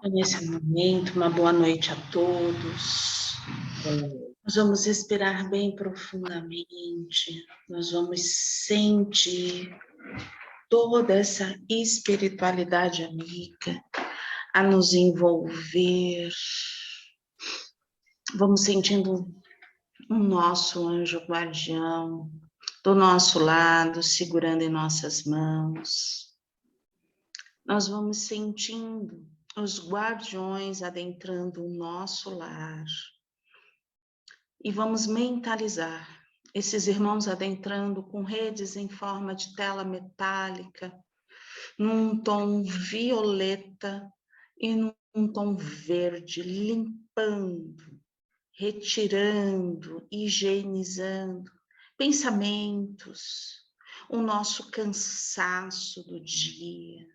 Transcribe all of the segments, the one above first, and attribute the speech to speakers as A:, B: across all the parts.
A: Nesse momento, uma boa noite a todos. Nós vamos respirar bem profundamente, nós vamos sentir toda essa espiritualidade amiga a nos envolver. Vamos sentindo o nosso anjo guardião do nosso lado, segurando em nossas mãos. Nós vamos sentindo os guardiões adentrando o nosso lar. E vamos mentalizar esses irmãos adentrando com redes em forma de tela metálica, num tom violeta e num tom verde, limpando, retirando, higienizando pensamentos, o nosso cansaço do dia,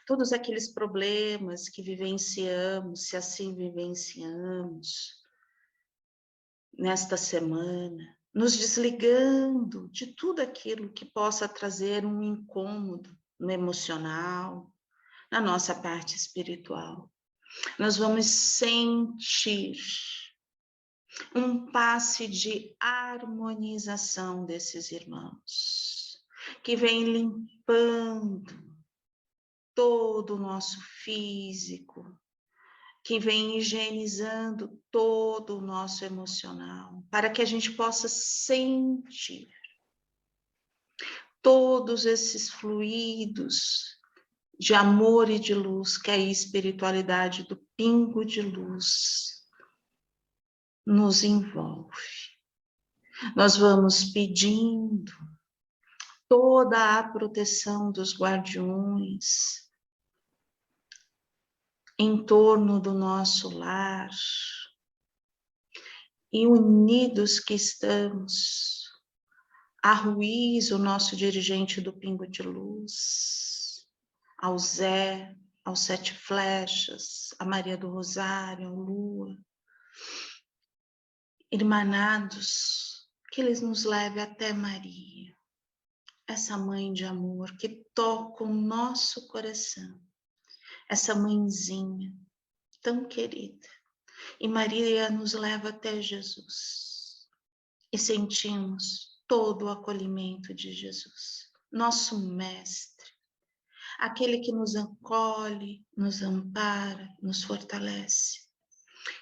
A: todos aqueles problemas que vivenciamos, se assim vivenciamos, nesta semana, nos desligando de tudo aquilo que possa trazer um incômodo no emocional, na nossa parte espiritual. Nós vamos sentir um passe de harmonização desses irmãos, que vem limpando todo o nosso físico, que vem higienizando todo o nosso emocional, para que a gente possa sentir todos esses fluidos de amor e de luz, que é a espiritualidade do pingo de luz nos envolve. Nós vamos pedindo toda a proteção dos guardiões em torno do nosso lar, e unidos que estamos, a Ruiz, o nosso dirigente do Pingo de Luz, ao Zé, aos Sete Flechas, a Maria do Rosário, ao Lua, irmanados, que eles nos levem até Maria, essa mãe de amor que toca o nosso coração, essa mãezinha tão querida. E Maria nos leva até Jesus. E sentimos todo o acolhimento de Jesus, nosso mestre, aquele que nos acolhe, nos ampara, nos fortalece.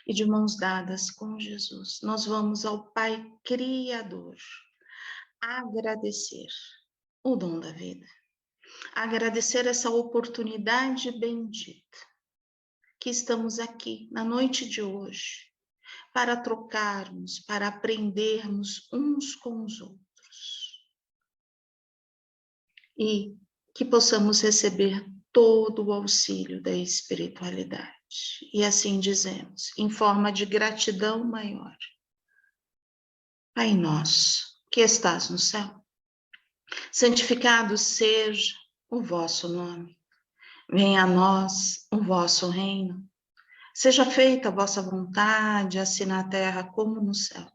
A: E de mãos dadas com Jesus, nós vamos ao Pai Criador agradecer o dom da vida, agradecer essa oportunidade bendita que estamos aqui na noite de hoje, para trocarmos, para aprendermos uns com os outros. E que possamos receber todo o auxílio da espiritualidade. E assim dizemos, em forma de gratidão maior. Pai nosso, que estás no céu, santificado seja o vosso nome. Venha a nós o vosso reino. Seja feita a vossa vontade, assim na terra como no céu.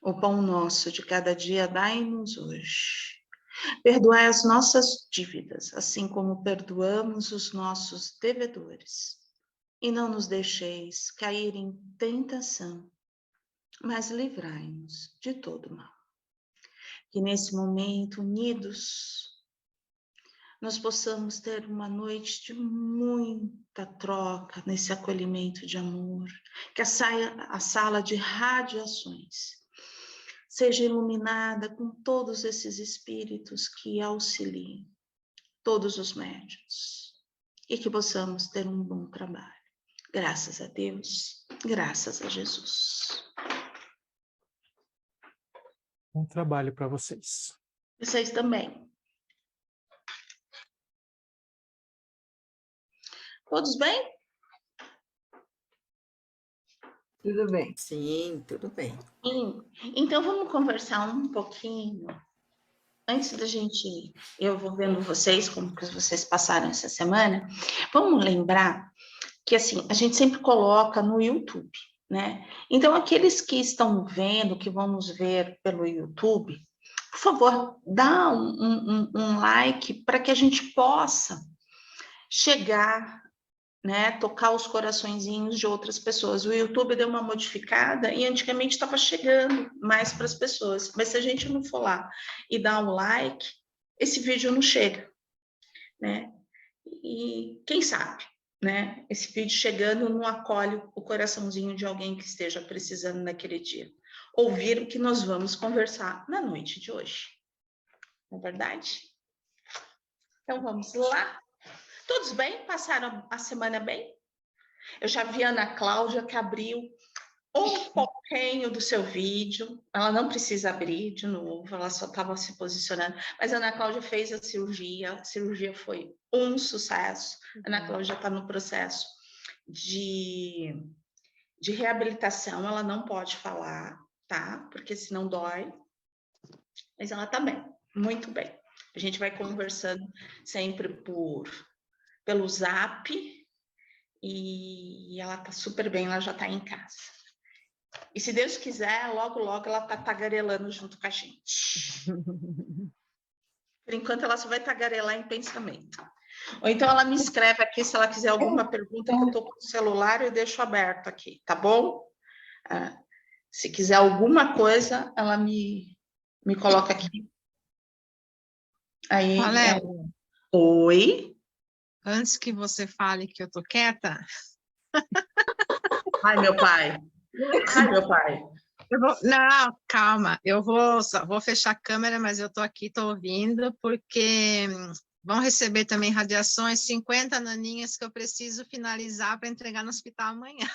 A: O pão nosso de cada dia dai-nos hoje. Perdoai as nossas dívidas, assim como perdoamos os nossos devedores. E não nos deixeis cair em tentação, mas livrai-nos de todo mal. Que nesse momento, unidos, nós possamos ter uma noite de muita troca nesse acolhimento de amor, que a sala de radiações seja iluminada com todos esses espíritos que auxiliem, todos os médiuns, e que possamos ter um bom trabalho. Graças a Deus, graças a Jesus.
B: Bom trabalho para vocês.
A: Vocês também. Todos bem?
C: Tudo bem.
D: Sim, tudo bem.
A: Então vamos conversar um pouquinho. Antes da gente, eu vou vendo vocês, como que vocês passaram essa semana, vamos lembrar que assim, a gente sempre coloca no YouTube, né? Então, aqueles que estão vendo, que vão nos ver pelo YouTube, por favor, dá um like para que a gente possa chegar né, tocar os coraçõezinhos de outras pessoas. O YouTube deu uma modificada e antigamente estava chegando mais para as pessoas, mas se a gente não for lá e dar um like, esse vídeo não chega, né? E quem sabe, né? Esse vídeo chegando não acolhe o coraçãozinho de alguém que esteja precisando naquele dia. Ouvir o que nós vamos conversar na noite de hoje. Não é verdade? Então vamos lá. Todos bem? Passaram a semana bem? Eu já vi a Ana Cláudia que abriu um pouquinho do seu vídeo. Ela não precisa abrir de novo, ela só estava se posicionando. Mas a Ana Cláudia fez a cirurgia foi um sucesso. A Ana Cláudia está no processo de reabilitação, ela não pode falar, tá? Porque senão dói. Mas ela está bem, muito bem. A gente vai conversando sempre pelo Zap. E ela tá super bem, ela já tá em casa. E se Deus quiser, logo, logo ela tá tagarelando junto com a gente. Por enquanto, ela só vai tagarelar em pensamento. Ou então ela me escreve aqui, se ela quiser alguma pergunta, que eu tô com o celular, eu deixo aberto aqui, tá bom? Se quiser alguma coisa, ela me coloca aqui. Aí,
D: Valéria,
A: oi?
D: antes que você fale que eu tô quieta,
A: Ai, meu pai. Ai, meu pai.
D: Não, calma, só vou fechar a câmera, mas eu tô aqui, tô ouvindo, porque vão receber também radiações, 50 naninhas que eu preciso finalizar para entregar no hospital amanhã.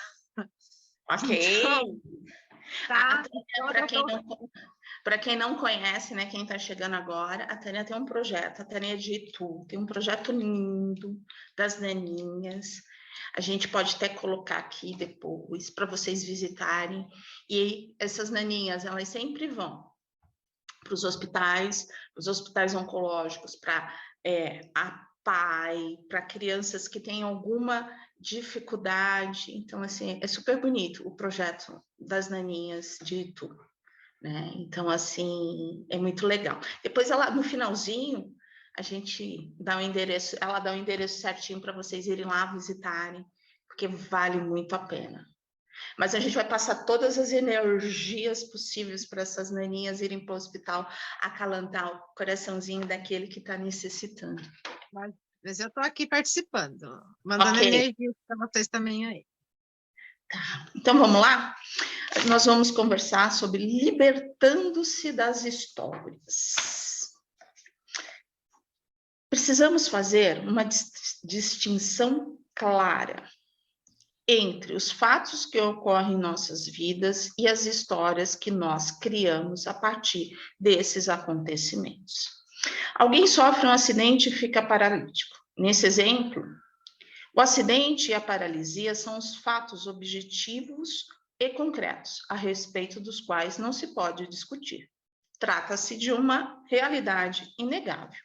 A: Ok.
D: Então, tá?
A: Para quem não conhece, né, quem está chegando agora, a Tânia tem um projeto, a Tânia de Itu, tem um projeto lindo das naninhas. A gente pode até colocar aqui depois para vocês visitarem. E essas naninhas, elas sempre vão para os hospitais oncológicos, para a PAI, para crianças que têm alguma dificuldade. Então, assim, é super bonito o projeto das naninhas de Itu. Né? Então, assim, é muito legal. Depois, ela, no finalzinho, a gente dá o endereço, ela dá o endereço certinho para vocês irem lá visitarem, porque vale muito a pena. Mas a gente vai passar todas as energias possíveis para essas naninhas irem para o hospital, acalentar o coraçãozinho daquele que está necessitando.
D: Mas eu tô aqui participando, mandando energia para vocês também aí.
A: Tá. Então, vamos lá? Nós vamos conversar sobre libertando-se das histórias. Precisamos fazer uma distinção clara entre os fatos que ocorrem em nossas vidas e as histórias que nós criamos a partir desses acontecimentos. Alguém sofre um acidente e fica paralítico. Nesse exemplo, o acidente e a paralisia são os fatos objetivos e concretos, a respeito dos quais não se pode discutir. Trata-se de uma realidade inegável.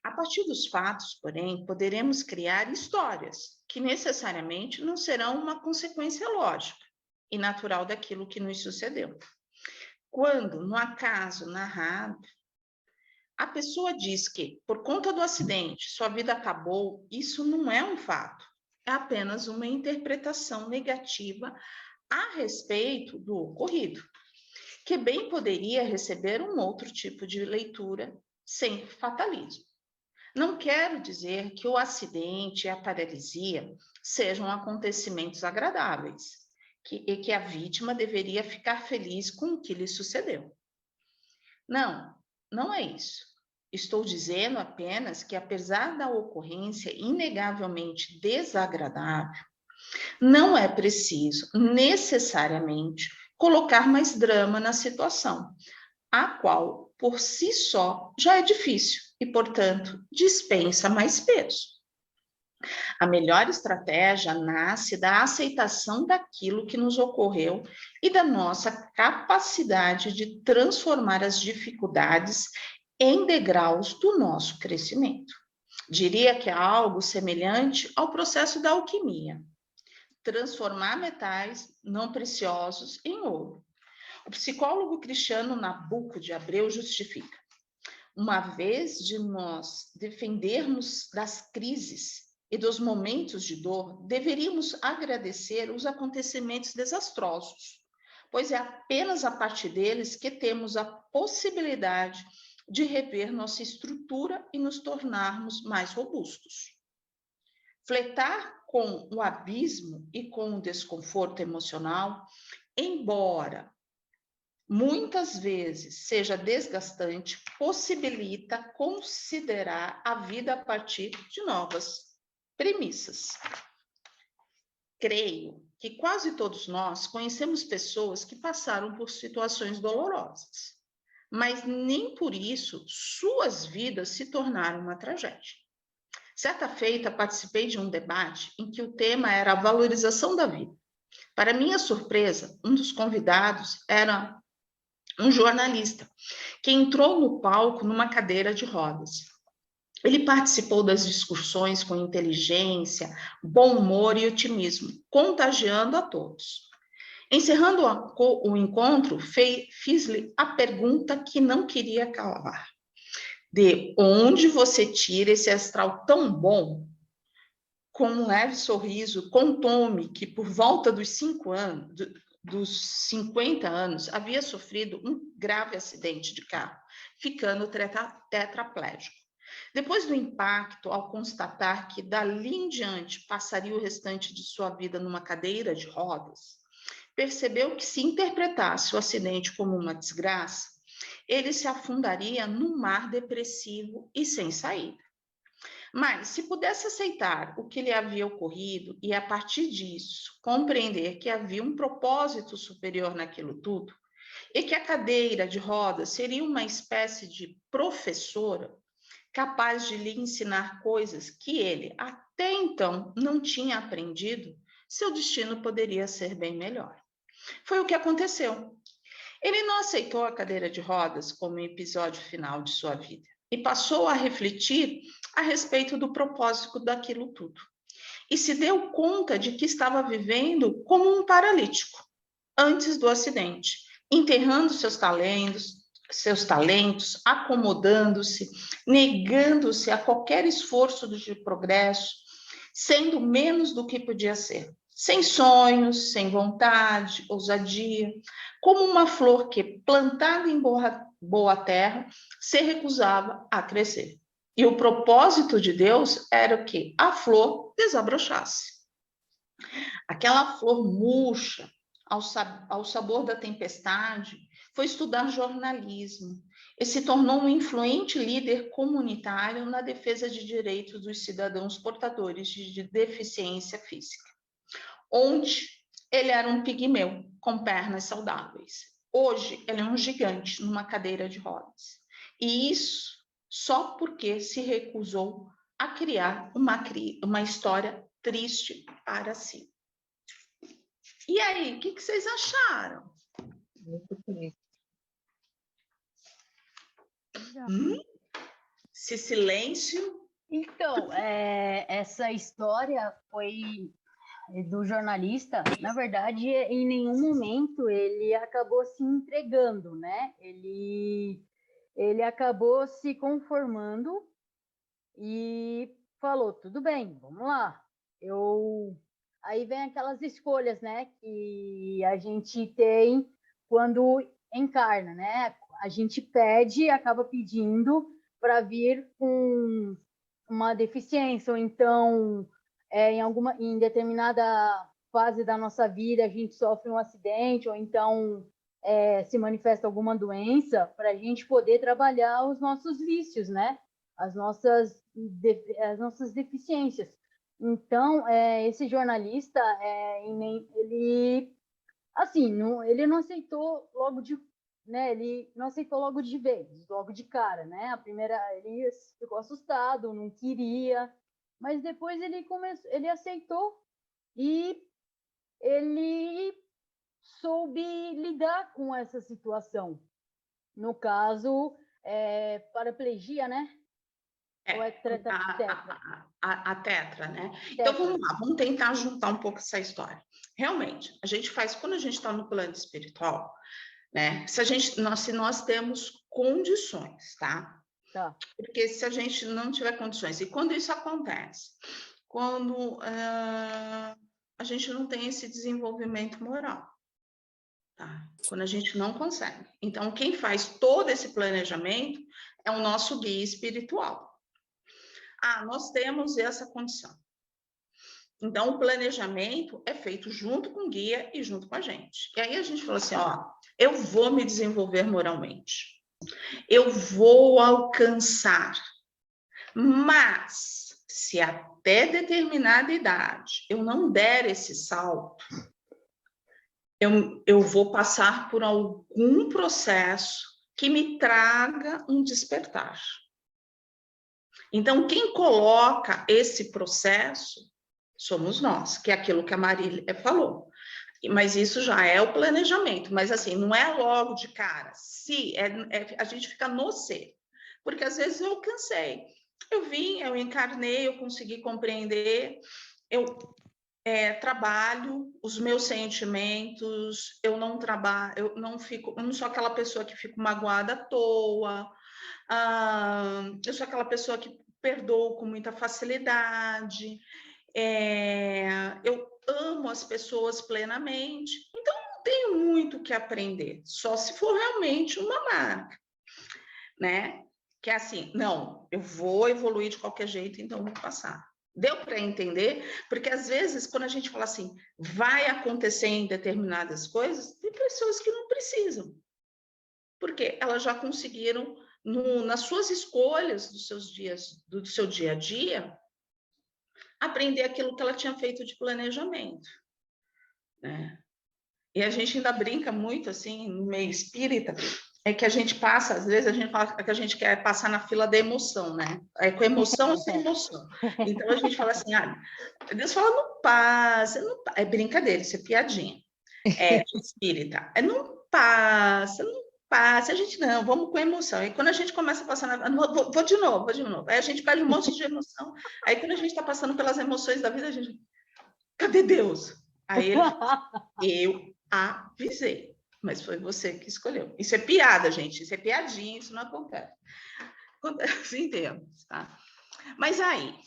A: A partir dos fatos, porém, poderemos criar histórias que necessariamente não serão uma consequência lógica e natural daquilo que nos sucedeu. Quando, no acaso narrado, a pessoa diz que, por conta do acidente, sua vida acabou, isso não é um fato, é apenas uma interpretação negativa a respeito do ocorrido, que bem poderia receber um outro tipo de leitura sem fatalismo. Não quero dizer que o acidente e a paralisia sejam acontecimentos agradáveis, e que a vítima deveria ficar feliz com o que lhe sucedeu. Não, não é isso. Estou dizendo apenas que, apesar da ocorrência inegavelmente desagradável, não é preciso necessariamente colocar mais drama na situação, a qual, por si só, já é difícil e, portanto, dispensa mais peso. A melhor estratégia nasce da aceitação daquilo que nos ocorreu e da nossa capacidade de transformar as dificuldades em degraus do nosso crescimento. Diria que é algo semelhante ao processo da alquimia. Transformar metais não preciosos em ouro. O psicólogo cristiano Nabuco de Abreu justifica: uma vez de nós defendermos das crises e dos momentos de dor, deveríamos agradecer os acontecimentos desastrosos, pois é apenas a partir deles que temos a possibilidade de rever nossa estrutura e nos tornarmos mais robustos. Flertar com o abismo e com o desconforto emocional, embora muitas vezes seja desgastante, possibilita considerar a vida a partir de novas premissas. Creio que quase todos nós conhecemos pessoas que passaram por situações dolorosas, mas nem por isso suas vidas se tornaram uma tragédia. Certa feita, participei de um debate em que o tema era a valorização da vida. Para minha surpresa, um dos convidados era um jornalista que entrou no palco numa cadeira de rodas. Ele participou das discussões com inteligência, bom humor e otimismo, contagiando a todos. Encerrando o encontro, fiz-lhe a pergunta que não queria calar. De onde você tira esse astral tão bom? Com um leve sorriso, contou-me que por volta dos 50 anos, havia sofrido um grave acidente de carro, ficando tetraplégico. Depois do impacto, ao constatar que dali em diante passaria o restante de sua vida numa cadeira de rodas, percebeu que se interpretasse o acidente como uma desgraça, ele se afundaria num mar depressivo e sem saída. Mas, se pudesse aceitar o que lhe havia ocorrido e, a partir disso, compreender que havia um propósito superior naquilo tudo, e que a cadeira de rodas seria uma espécie de professora capaz de lhe ensinar coisas que ele, até então, não tinha aprendido, seu destino poderia ser bem melhor. Foi o que aconteceu. Ele não aceitou a cadeira de rodas como episódio final de sua vida e passou a refletir a respeito do propósito daquilo tudo. E se deu conta de que estava vivendo como um paralítico antes do acidente, enterrando seus talentos, acomodando-se, negando-se a qualquer esforço de progresso, sendo menos do que podia ser. Sem sonhos, sem vontade, ousadia, como uma flor que, plantada em boa terra, se recusava a crescer. E o propósito de Deus era que a flor desabrochasse. Aquela flor murcha, ao sabor da tempestade, foi estudar jornalismo e se tornou um influente líder comunitário na defesa de direitos dos cidadãos portadores de deficiência física. Onde ele era um pigmeu com pernas saudáveis. Hoje, ele é um gigante numa cadeira de rodas. E isso só porque se recusou a criar uma história triste para si. E aí, o que vocês acharam?
C: Muito bonito.
A: Esse silêncio.
E: Então, essa história foi do jornalista. Na verdade, em nenhum momento ele acabou se entregando, né? Ele acabou se conformando e falou, tudo bem, vamos lá. Aí vem aquelas escolhas, né, que a gente tem quando encarna, né? A gente acaba pedindo para vir com uma deficiência, ou então em determinada fase da nossa vida a gente sofre um acidente, ou então se manifesta alguma doença, para a gente poder trabalhar os nossos vícios, né? As nossas deficiências. Então, esse jornalista, ele não aceitou logo de, né? Ele não aceitou logo de vez, logo de cara, né? Ele ficou assustado, não queria, mas depois ele aceitou e ele soube lidar com essa situação. No caso, paraplegia, né? Ou tetra?
A: A tetra, né? Então, vamos lá, vamos tentar juntar um pouco essa história. Realmente, quando a gente está no plano espiritual, né? Se nós temos condições, tá?
E: Tá.
A: Porque se a gente não tiver condições, e quando isso acontece? quando a gente não tem esse desenvolvimento moral. Tá? Quando a gente não consegue. Então, quem faz todo esse planejamento é o nosso guia espiritual. Nós temos essa condição. Então, o planejamento é feito junto com o guia e junto com a gente. E aí a gente fala assim, eu vou me desenvolver moralmente. Eu vou alcançar. Mas, se até determinada idade eu não der esse salto, eu vou passar por algum processo que me traga um despertar. Então, quem coloca esse processo somos nós, que é aquilo que a Marília falou. Mas isso já é o planejamento, mas assim, não é logo de cara. Se a gente fica no ser, porque às vezes eu cansei. Eu encarnei, eu consegui compreender, eu trabalho os meus sentimentos, eu não trabalho, eu não sou aquela pessoa que fico magoada à toa, eu sou aquela pessoa que perdoo com muita facilidade, eu amo as pessoas plenamente, então não tenho muito o que aprender, só se for realmente uma marca, né? Que é assim, não, eu vou evoluir de qualquer jeito, então eu vou passar. Deu para entender? Porque às vezes, quando a gente fala assim, vai acontecer em determinadas coisas, tem pessoas que não precisam. Porque elas já conseguiram, nas suas escolhas dos seus dias, do seu dia a dia, aprender aquilo que ela tinha feito de planejamento, né? E a gente ainda brinca muito, assim, no meio espírita, que a gente passa, às vezes a gente fala que a gente quer passar na fila da emoção, né? Com emoção ou sem emoção. Então a gente fala assim, Deus fala, não passa, é brincadeira, isso é piadinha. De espírita. Não passa, não passa, a gente não, vamos com emoção. E quando a gente começa a passar vou de novo. Aí a gente perde um monte de emoção. Aí quando a gente está passando pelas emoções da vida, a gente, cadê Deus? Aí ele fala, eu avisei. Mas foi você que escolheu. Isso é piada, gente. Isso é piadinha, isso não acontece. Acontece em termos, tá? Mas aí,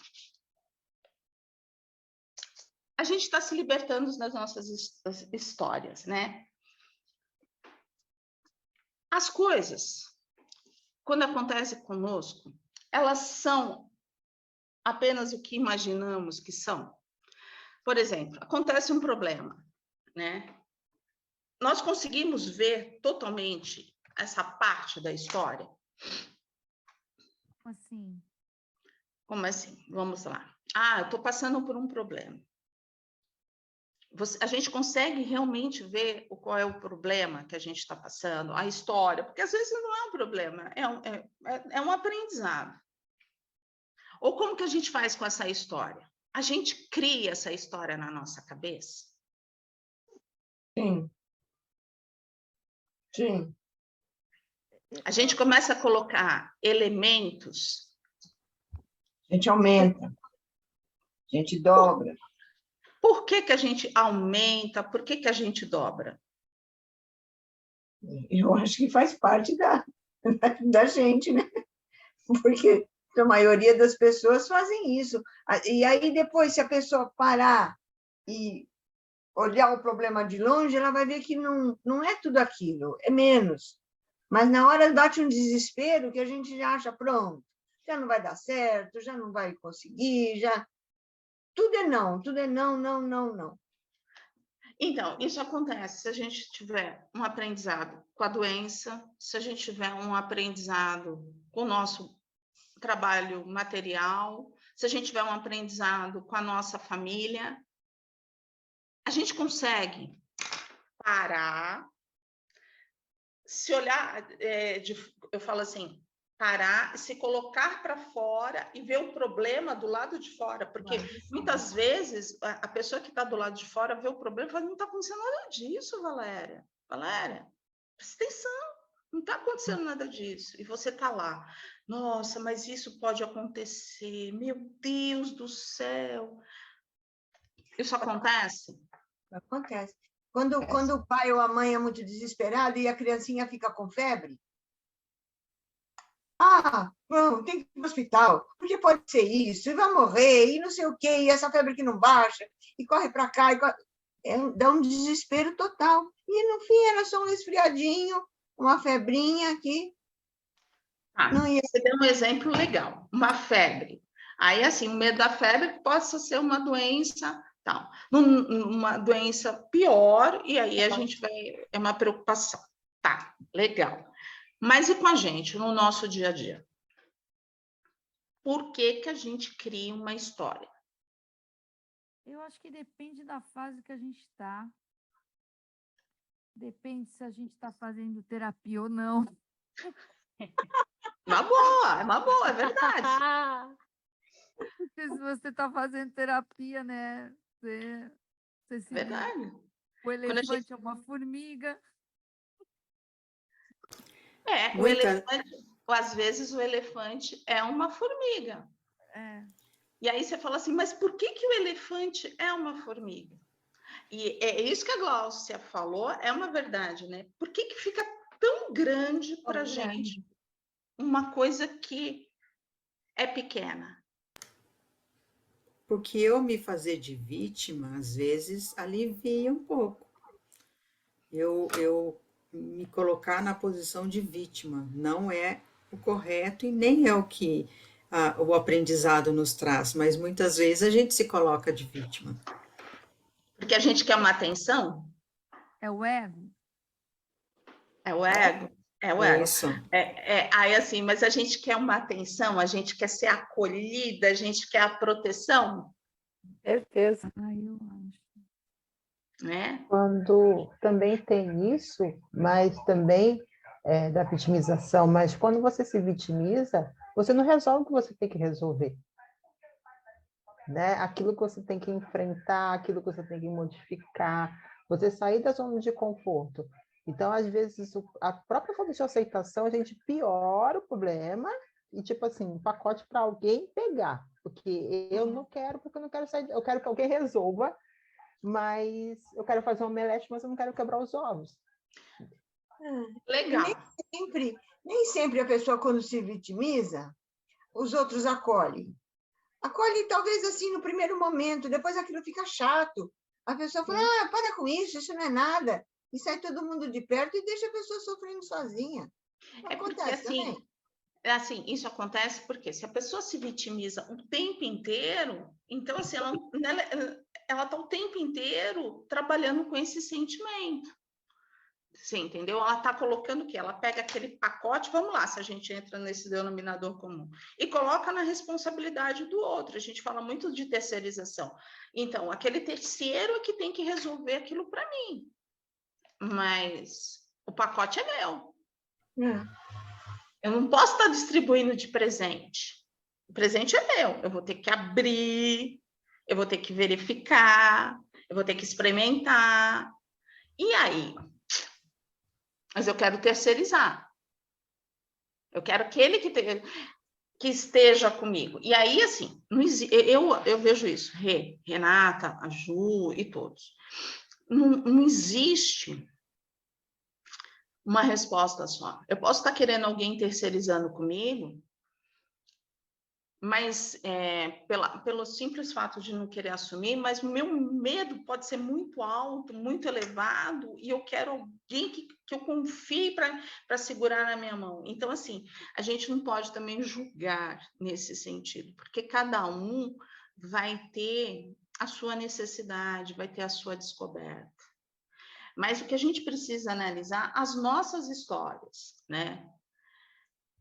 A: a gente está se libertando das nossas histórias, né? As coisas, quando acontecem conosco, elas são apenas o que imaginamos que são. Por exemplo, acontece um problema, né? Nós conseguimos ver totalmente essa parte da história?
F: Assim.
A: Como assim? Vamos lá. Eu estou passando por um problema. A gente consegue realmente ver qual é o problema que a gente está passando, a história, porque às vezes não é um problema, é um aprendizado. Ou como que a gente faz com essa história? A gente cria essa história na nossa cabeça?
C: Sim. Sim.
A: A gente começa a colocar elementos.
C: A gente aumenta. A gente dobra.
A: Por que que a gente aumenta? Por que que a gente dobra?
C: Eu acho que faz parte da gente, né? Porque a maioria das pessoas fazem isso. E aí, depois, se a pessoa parar e olhar o problema de longe, ela vai ver que não é tudo aquilo, é menos. Mas na hora bate um desespero que a gente já acha, pronto, já não vai dar certo, já não vai conseguir, já... Tudo é não, não.
A: Então, isso acontece se a gente tiver um aprendizado com a doença, se a gente tiver um aprendizado com o nosso trabalho material, se a gente tiver um aprendizado com a nossa família, a gente consegue parar, se olhar, eu falo assim, parar, se colocar para fora e ver o problema do lado de fora, porque muitas vezes a pessoa que está do lado de fora vê o problema e fala, não está acontecendo nada disso, Valéria, presta atenção, não está acontecendo nada disso, e você está lá, nossa, mas isso pode acontecer, meu Deus do céu, isso acontece?
C: Acontece. Quando o pai ou a mãe é muito desesperado e a criancinha fica com febre, Vamos, tem que ir para o hospital, porque pode ser isso, e vai morrer, e não sei o quê, e essa febre que não baixa, e corre para cá, dá um desespero total. E, no fim, era só um resfriadinho, uma febrinha aqui. Não ia...
A: Você deu um exemplo legal, uma febre. Aí, assim, o medo da febre possa ser uma doença, tal, uma doença pior, e aí a gente vai, é uma preocupação. Tá, legal. Mas e com a gente, no nosso dia a dia? Por que que a gente cria uma história?
F: Eu acho que depende da fase que a gente está. Depende se a gente está fazendo terapia ou não.
A: É uma boa, é verdade.
F: Porque se você está fazendo terapia, né? Você se
A: Verdade.
F: vê. O elefante é uma formiga.
A: O elefante, às vezes o elefante é uma formiga. E aí você fala assim, mas por que que o elefante é uma formiga? E é isso que a Gláucia falou, é uma verdade, né? Por que que fica tão grande para a gente uma coisa que é pequena?
G: Porque eu me fazer de vítima, às vezes, alivia um pouco. Eu me colocar na posição de vítima não é o correto e nem é o que o aprendizado nos traz, mas muitas vezes a gente se coloca de vítima.
A: Porque a gente quer uma atenção?
F: É o ego?
A: É o ego? É o ego.
G: Isso.
A: Aí assim, mas a gente quer uma atenção, a gente quer ser acolhida, a gente quer a proteção?
H: Certeza.
F: Eu acho.
A: Né?
H: Quando também tem isso, mas também da vitimização, mas quando você se vitimiza, você não resolve o que você tem que resolver. Né? Aquilo que você tem que enfrentar, aquilo que você tem que modificar, você sair da zona de conforto. Então, às vezes, a própria falta de aceitação, a gente piora o problema e, tipo assim, um pacote para alguém pegar. Porque eu não quero, porque eu não quero sair, eu quero que alguém resolva, mas eu quero fazer um omelete, mas eu não quero quebrar os ovos.
A: Legal.
C: Nem sempre a pessoa, quando se vitimiza, os outros acolhem. Acolhe talvez assim no primeiro momento, depois aquilo fica chato. A pessoa fala, para com isso não é nada. E sai todo mundo de perto e deixa a pessoa sofrendo sozinha. Acontece também.
A: Assim, isso acontece porque se a pessoa se vitimiza o tempo inteiro, então assim, ela está o tempo inteiro trabalhando com esse sentimento. Você entendeu? Ela está colocando o quê? Ela pega aquele pacote, vamos lá, se a gente entra nesse denominador comum, e coloca na responsabilidade do outro. A gente fala muito de terceirização. Então, aquele terceiro é que tem que resolver aquilo para mim. Mas o pacote é meu. Eu não posso estar distribuindo de presente. O presente é meu. Eu vou ter que abrir, eu vou ter que verificar, eu vou ter que experimentar. E aí? Mas eu quero terceirizar. Eu quero aquele que esteja comigo. E aí, assim, eu vejo isso. Renata, a Ju e todos. Não existe uma resposta só. Eu posso estar querendo alguém terceirizando comigo, mas pelo simples fato de não querer assumir, mas o meu medo pode ser muito alto, muito elevado, e eu quero alguém que eu confie para segurar na minha mão. Então, assim, a gente não pode também julgar nesse sentido, porque cada um vai ter a sua necessidade, vai ter a sua descoberta. Mas o que a gente precisa analisar, as nossas histórias, né?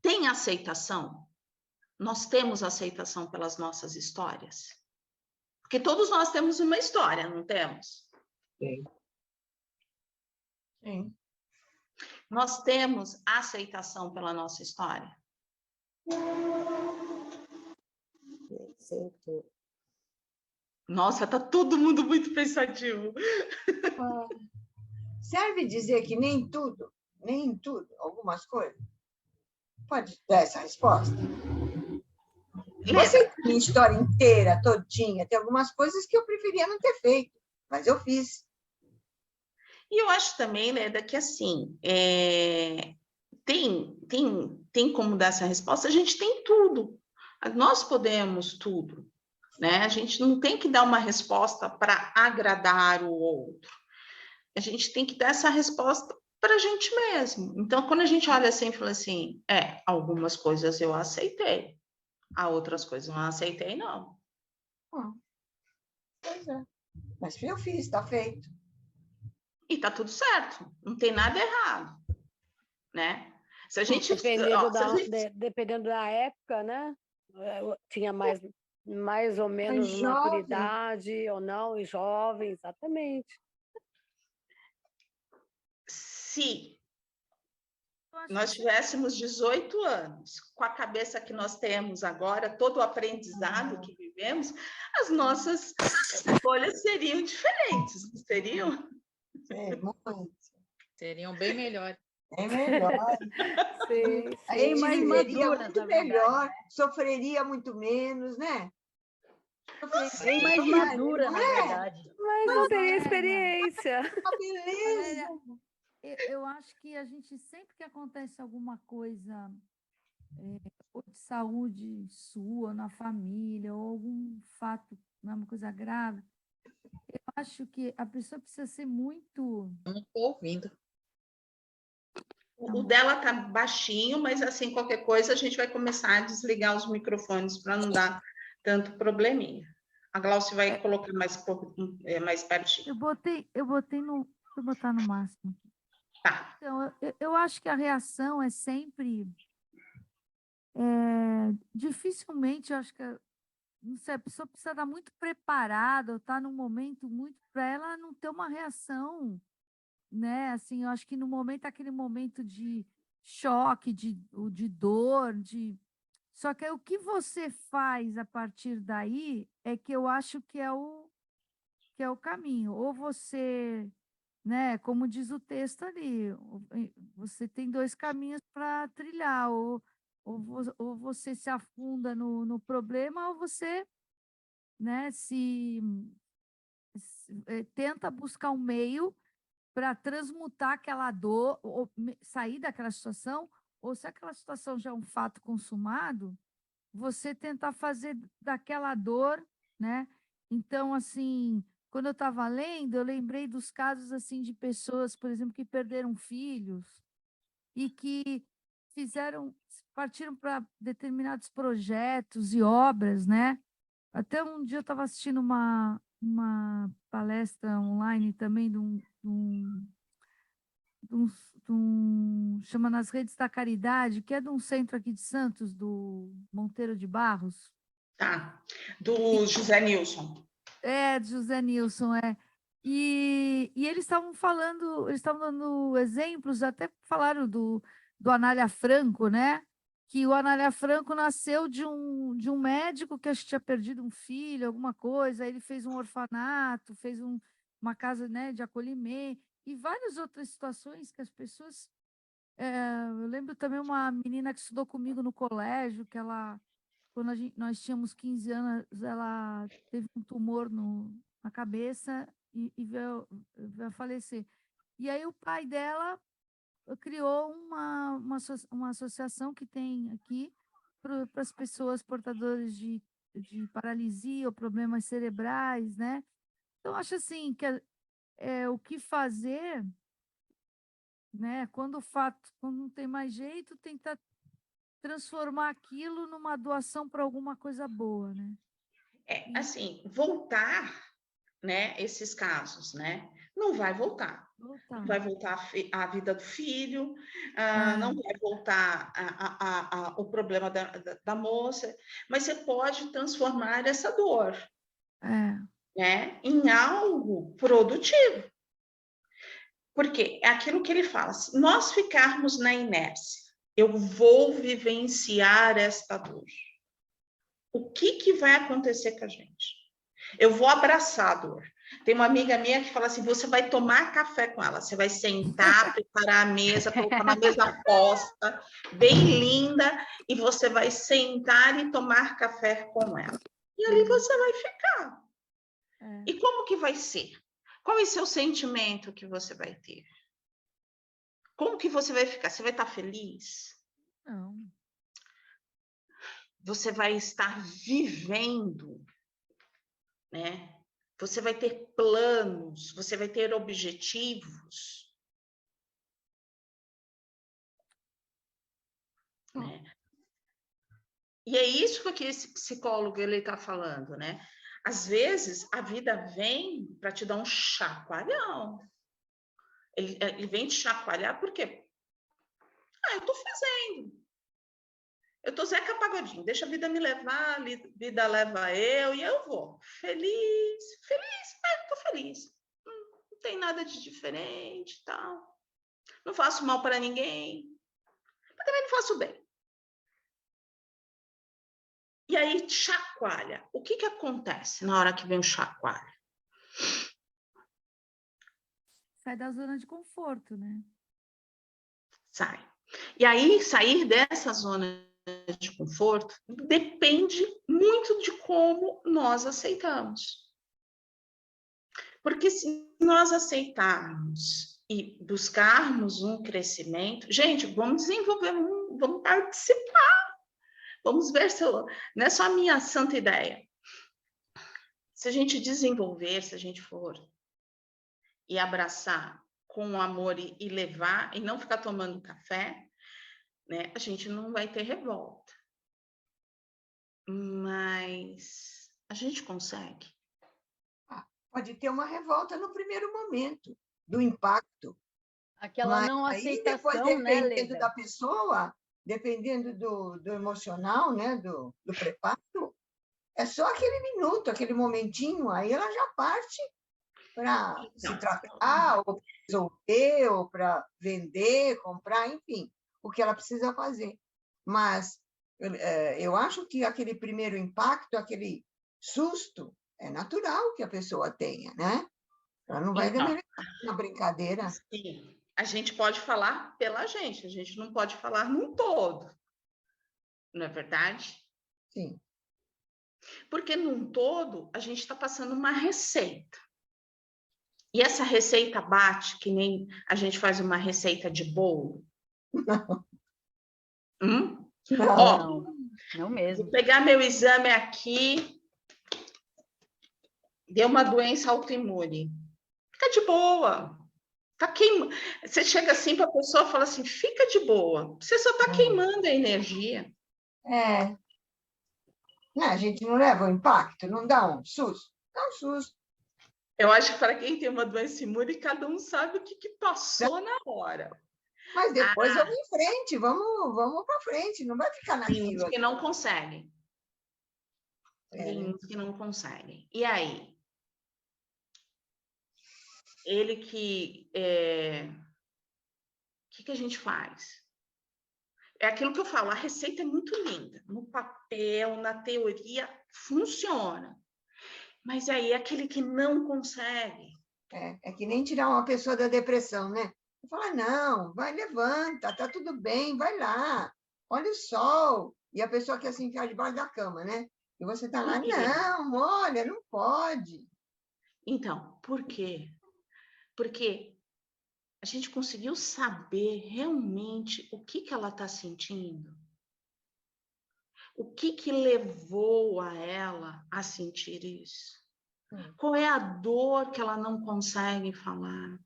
A: Tem aceitação? Nós temos aceitação pelas nossas histórias? Porque todos nós temos uma história, não temos?
C: Sim.
A: Nós temos aceitação pela nossa história?
H: Sim.
A: Nossa, tá todo mundo muito pensativo.
C: Serve dizer que nem tudo, algumas coisas. Pode dar essa resposta? Você tem a história inteira, todinha. Tem algumas coisas que eu preferia não ter feito, mas eu fiz.
A: E eu acho também, Leda, que assim, tem como dar essa resposta? A gente tem tudo. Nós podemos tudo, né? A gente não tem que dar uma resposta para agradar o outro. A gente tem que dar essa resposta para a gente mesmo. Então, quando a gente olha assim e fala assim, algumas coisas eu aceitei, há outras coisas eu não aceitei, não.
C: Pois é. Mas eu fiz, está feito.
A: E tá tudo certo, não tem nada errado, né? Se a gente...
I: Dependendo da época, né? Tinha mais ou menos
C: jovem.
I: maturidade ou não, e jovem, exatamente.
A: Se nós tivéssemos 18 anos, com a cabeça que nós temos agora, todo o aprendizado que vivemos, as nossas escolhas seriam diferentes, não seriam?
J: Seriam bem melhores.
C: É melhor.
I: Sim,
C: A
I: sim.
C: gente
E: mais
C: viveria
E: maduras,
C: muito
E: na verdade,
C: melhor,
E: né?
C: sofreria muito menos, né?
E: Bem mais madura, na verdade.
I: Mas não teria experiência.
C: Uma beleza.
F: Eu acho que a gente, sempre que acontece alguma coisa ou de saúde sua, na família, ou algum fato, uma coisa grave, eu acho que a pessoa precisa ser muito...
J: Não estou ouvindo.
A: O dela tá baixinho, mas assim, qualquer coisa a gente vai começar a desligar os microfones para não dar tanto probleminha. A Glaucia vai colocar mais pertinho.
F: Eu vou botar no máximo.
A: Tá.
F: Então, eu acho que a reação é sempre... dificilmente, eu acho que... Não sei, a pessoa precisa estar muito preparada, ou estar num momento muito... para ela não ter uma reação, né? Assim, eu acho que no momento, aquele momento de choque, de dor, Só que aí, o que você faz a partir daí é que eu acho que é o caminho. Ou você, né, como diz o texto ali, você tem dois caminhos para trilhar, ou você se afunda no problema, ou você, né, tenta buscar um meio para transmutar aquela dor, ou sair daquela situação, ou se aquela situação já é um fato consumado, você tentar fazer daquela dor, né? Então, assim, quando eu estava lendo, eu lembrei dos casos, assim, de pessoas, por exemplo, que perderam filhos e que partiram para determinados projetos e obras, né? Até um dia eu estava assistindo uma palestra online também chama Nas Redes da Caridade, que é de um centro aqui de Santos, do Monteiro de Barros.
A: Tá. Do José Nilson.
F: Do José Nilson, E eles estavam dando exemplos, até falaram do Anália Franco, né? Que o Anália Franco nasceu de um médico que acho que tinha perdido um filho, alguma coisa, aí ele fez um orfanato, fez uma casa, né, de acolhimento, e várias outras situações que as pessoas... eu lembro também uma menina que estudou comigo no colégio, que quando nós tínhamos 15 anos, ela teve um tumor na cabeça e veio a falecer. E aí o pai dela criou uma associação que tem aqui para as pessoas portadoras de paralisia ou problemas cerebrais, né? Então, acho assim, que o que fazer, né? Quando não tem mais jeito, tentar transformar aquilo numa doação para alguma coisa boa, né?
A: Assim, voltar, né, esses casos, né? Não vai voltar. Não vai voltar a vida do filho, não vai voltar o problema da moça, mas você pode transformar essa dor, né, em algo produtivo. Porque é aquilo que ele fala, se nós ficarmos na inércia, eu vou vivenciar esta dor. O que vai acontecer com a gente? Eu vou abraçar a dor. Tem uma amiga minha que fala assim, você vai tomar café com ela, você vai sentar, preparar a mesa, colocar uma mesa posta, bem linda, e você vai sentar e tomar café com ela. E ali você vai ficar. E como que vai ser? Qual é o seu sentimento que você vai ter? Como que você vai ficar? Você vai estar feliz?
F: Não.
A: Você vai estar vivendo, né? Você vai ter planos, você vai ter objetivos, né? E é isso que esse psicólogo ele está falando, né? Às vezes a vida vem para te dar um chacoalhão. Ele vem te chacoalhar porque eu estou fazendo. Eu estou Zeca Pagodinho, deixa a vida me levar, a vida leva eu e eu vou. Feliz, estou feliz. Não tem nada de diferente, tal. Não faço mal para ninguém, mas também não faço bem. E aí, chacoalha. O que acontece na hora que vem o chacoalho?
F: Sai da zona de conforto, né?
A: Sai. E aí, sair dessa zona de conforto depende muito de como nós aceitamos. Porque se nós aceitarmos e buscarmos um crescimento, gente, vamos desenvolver, vamos participar, vamos ver se não é só a minha santa ideia. Se a gente desenvolver, se a gente for e abraçar com amor e levar, e não ficar tomando café, né, a gente não vai ter revolta. Mas a gente consegue.
C: Pode ter uma revolta no primeiro momento, do impacto.
E: Aquela
C: Mas
E: não
C: aí depois,
E: aceitação, né,
C: dependendo
E: Leda?
C: da pessoa, dependendo do emocional, né, do preparo, é só aquele minuto, aquele momentinho, aí ela já parte para se tratar, ou para resolver, ou para vender, comprar, enfim, o que ela precisa fazer. Mas eu acho que aquele primeiro impacto, aquele susto, é natural que a pessoa tenha, né? Ela não vai
A: Então,
C: na brincadeira.
A: sim, a gente pode falar pela gente, a gente não pode falar num todo, não é verdade?
C: Sim.
A: Porque num todo, a gente está passando uma receita. E essa receita bate que nem a gente faz uma receita de bolo.
C: Não.
A: Ó,
E: Não mesmo.
A: vou pegar meu exame aqui, deu uma doença autoimune. Fica de boa. Tá queimando. Você chega assim para a pessoa e fala assim, fica de boa. Você só está queimando a energia.
C: A gente não leva o impacto, não dá um susto? Dá um susto.
A: Eu acho que para quem tem uma doença imune, cada um sabe o que passou na hora.
C: Mas depois vamos em frente, vamos para frente, não vai ficar
A: Tem
C: naquilo.
A: muitos que não conseguem. Tem
C: né?
A: muitos que não conseguem. E aí? Ele que... O que a gente faz? É aquilo que eu falo, a receita é muito linda. No papel, na teoria, funciona. Mas aí, aquele que não consegue...
C: É que nem tirar uma pessoa da depressão, né? Fala, não, vai, levanta, tá tudo bem, vai lá, olha o sol. E a pessoa quer se enfiar debaixo da cama, né? E você tá lá, não, olha, não pode.
A: Então, por quê? Porque a gente conseguiu saber realmente o que ela está sentindo. O que levou a ela a sentir isso? Qual é a dor que ela não consegue falar?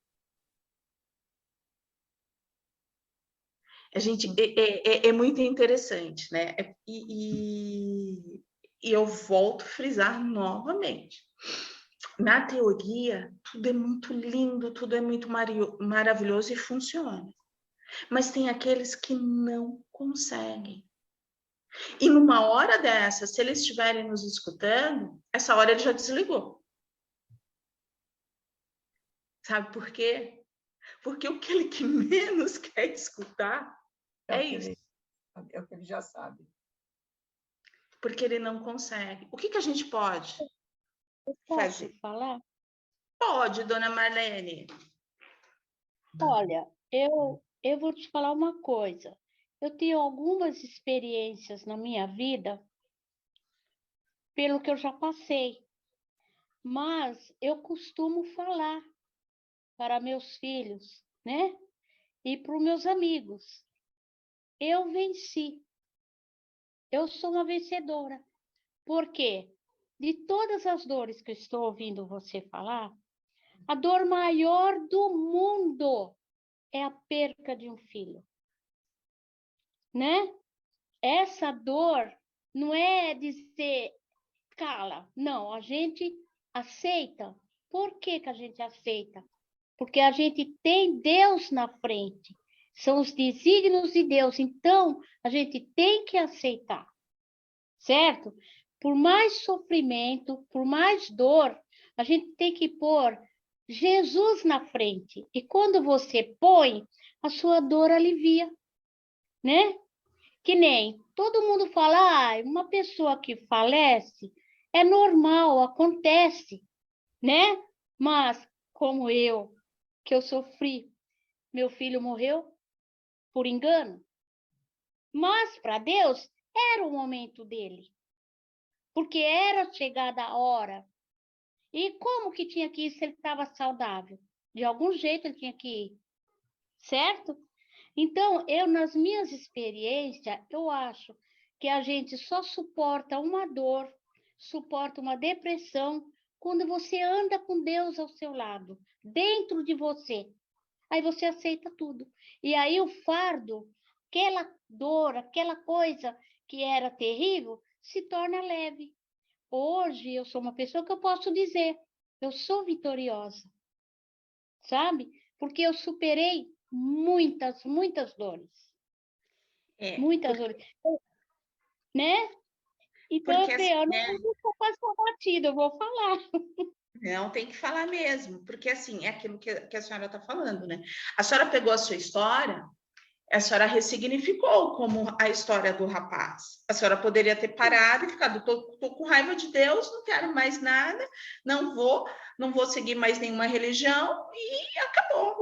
A: A gente é muito interessante, né? E eu volto a frisar novamente. Na teoria, tudo é muito lindo, tudo é muito maravilhoso e funciona. Mas tem aqueles que não conseguem. E numa hora dessa, se eles estiverem nos escutando, essa hora ele já desligou. Sabe por quê? Porque aquele que menos quer escutar é isso.
C: É o que ele já sabe.
A: Porque ele não consegue. O que a gente pode fazer?
K: Posso falar?
A: Pode, dona Marlene.
K: Olha, eu vou te falar uma coisa. Eu tenho algumas experiências na minha vida pelo que eu já passei, mas eu costumo falar para meus filhos, né? e para os meus amigos. Eu venci. Eu sou uma vencedora. Por quê? De todas as dores que eu estou ouvindo você falar, a dor maior do mundo é a perca de um filho. Né? Essa dor não é dizer cala. Não, a gente aceita. Por que que a gente aceita? Porque a gente tem Deus na frente. São os desígnios de Deus. Então, a gente tem que aceitar. Certo? Por mais sofrimento, por mais dor, a gente tem que pôr Jesus na frente. E quando você põe, a sua dor alivia. Né? Que nem todo mundo fala, uma pessoa que falece é normal, acontece, né? Mas como eu, que eu sofri, meu filho morreu por engano. Mas para Deus era o momento dele, porque era chegada a hora. E como que tinha que ir se ele estava saudável? De algum jeito ele tinha que ir, certo? Então, eu, nas minhas experiências, eu acho que a gente só suporta uma dor, suporta uma depressão, quando você anda com Deus ao seu lado, dentro de você. Aí você aceita tudo. E aí o fardo, aquela dor, aquela coisa que era terrível, se torna leve. Hoje eu sou uma pessoa que eu posso dizer, eu sou vitoriosa, sabe? Porque eu superei muitas dores. Muitas dores. Né? Então,
L: Porque,
K: eu falei, eu
L: né?
K: não vou passar batida, eu vou falar.
L: Não, tem que falar mesmo, porque assim, é aquilo que a senhora está falando, né? A senhora pegou a sua história, a senhora ressignificou como a história do rapaz. A senhora poderia ter parado e ficado, tô com raiva de Deus, não quero mais nada, não vou seguir mais nenhuma religião e acabou.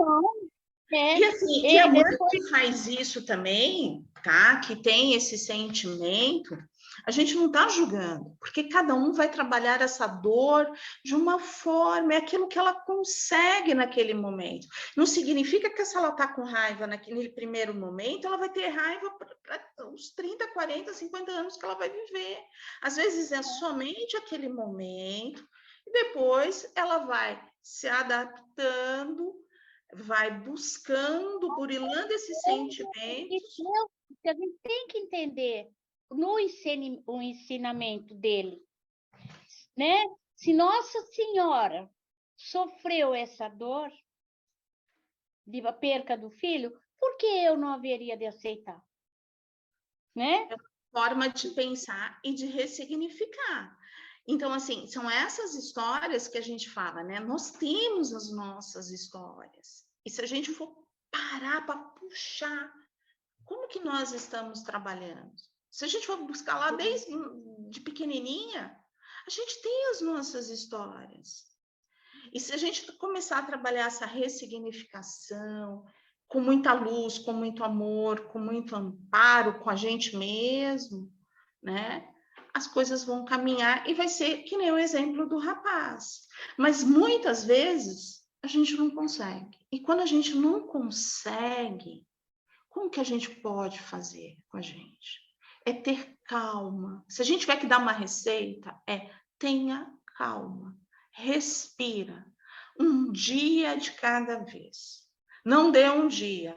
L: E assim, e a mãe que faz isso também, tá? Que tem esse sentimento, a gente não está julgando, porque cada um vai trabalhar essa dor de uma forma, é aquilo que ela consegue naquele momento. Não significa que se ela está com raiva naquele primeiro momento, ela vai ter raiva para os 30, 40, 50 anos que ela vai viver. Às vezes é somente aquele momento, e depois ela vai se adaptando, vai buscando, burilando esses sentimentos.
K: A gente tem que entender o ensinamento dele, né? Se Nossa Senhora sofreu essa dor de perca do filho, por que eu não haveria de aceitar? Né?
L: É uma forma de pensar e de ressignificar. Então, assim, são essas histórias que a gente fala, né? Nós temos as nossas histórias. E se a gente for parar para puxar, como que nós estamos trabalhando? Se a gente for buscar lá desde de pequenininha, a gente tem as nossas histórias. E se a gente começar a trabalhar essa ressignificação, com muita luz, com muito amor, com muito amparo, com a gente mesmo, né? As coisas vão caminhar e vai ser que nem o exemplo do rapaz. Mas muitas vezes a gente não consegue. E quando a gente não consegue, como que a gente pode fazer com a gente? É ter calma. Se a gente tiver que dar uma receita, tenha calma. Respira. Um dia de cada vez. Não dê um dia.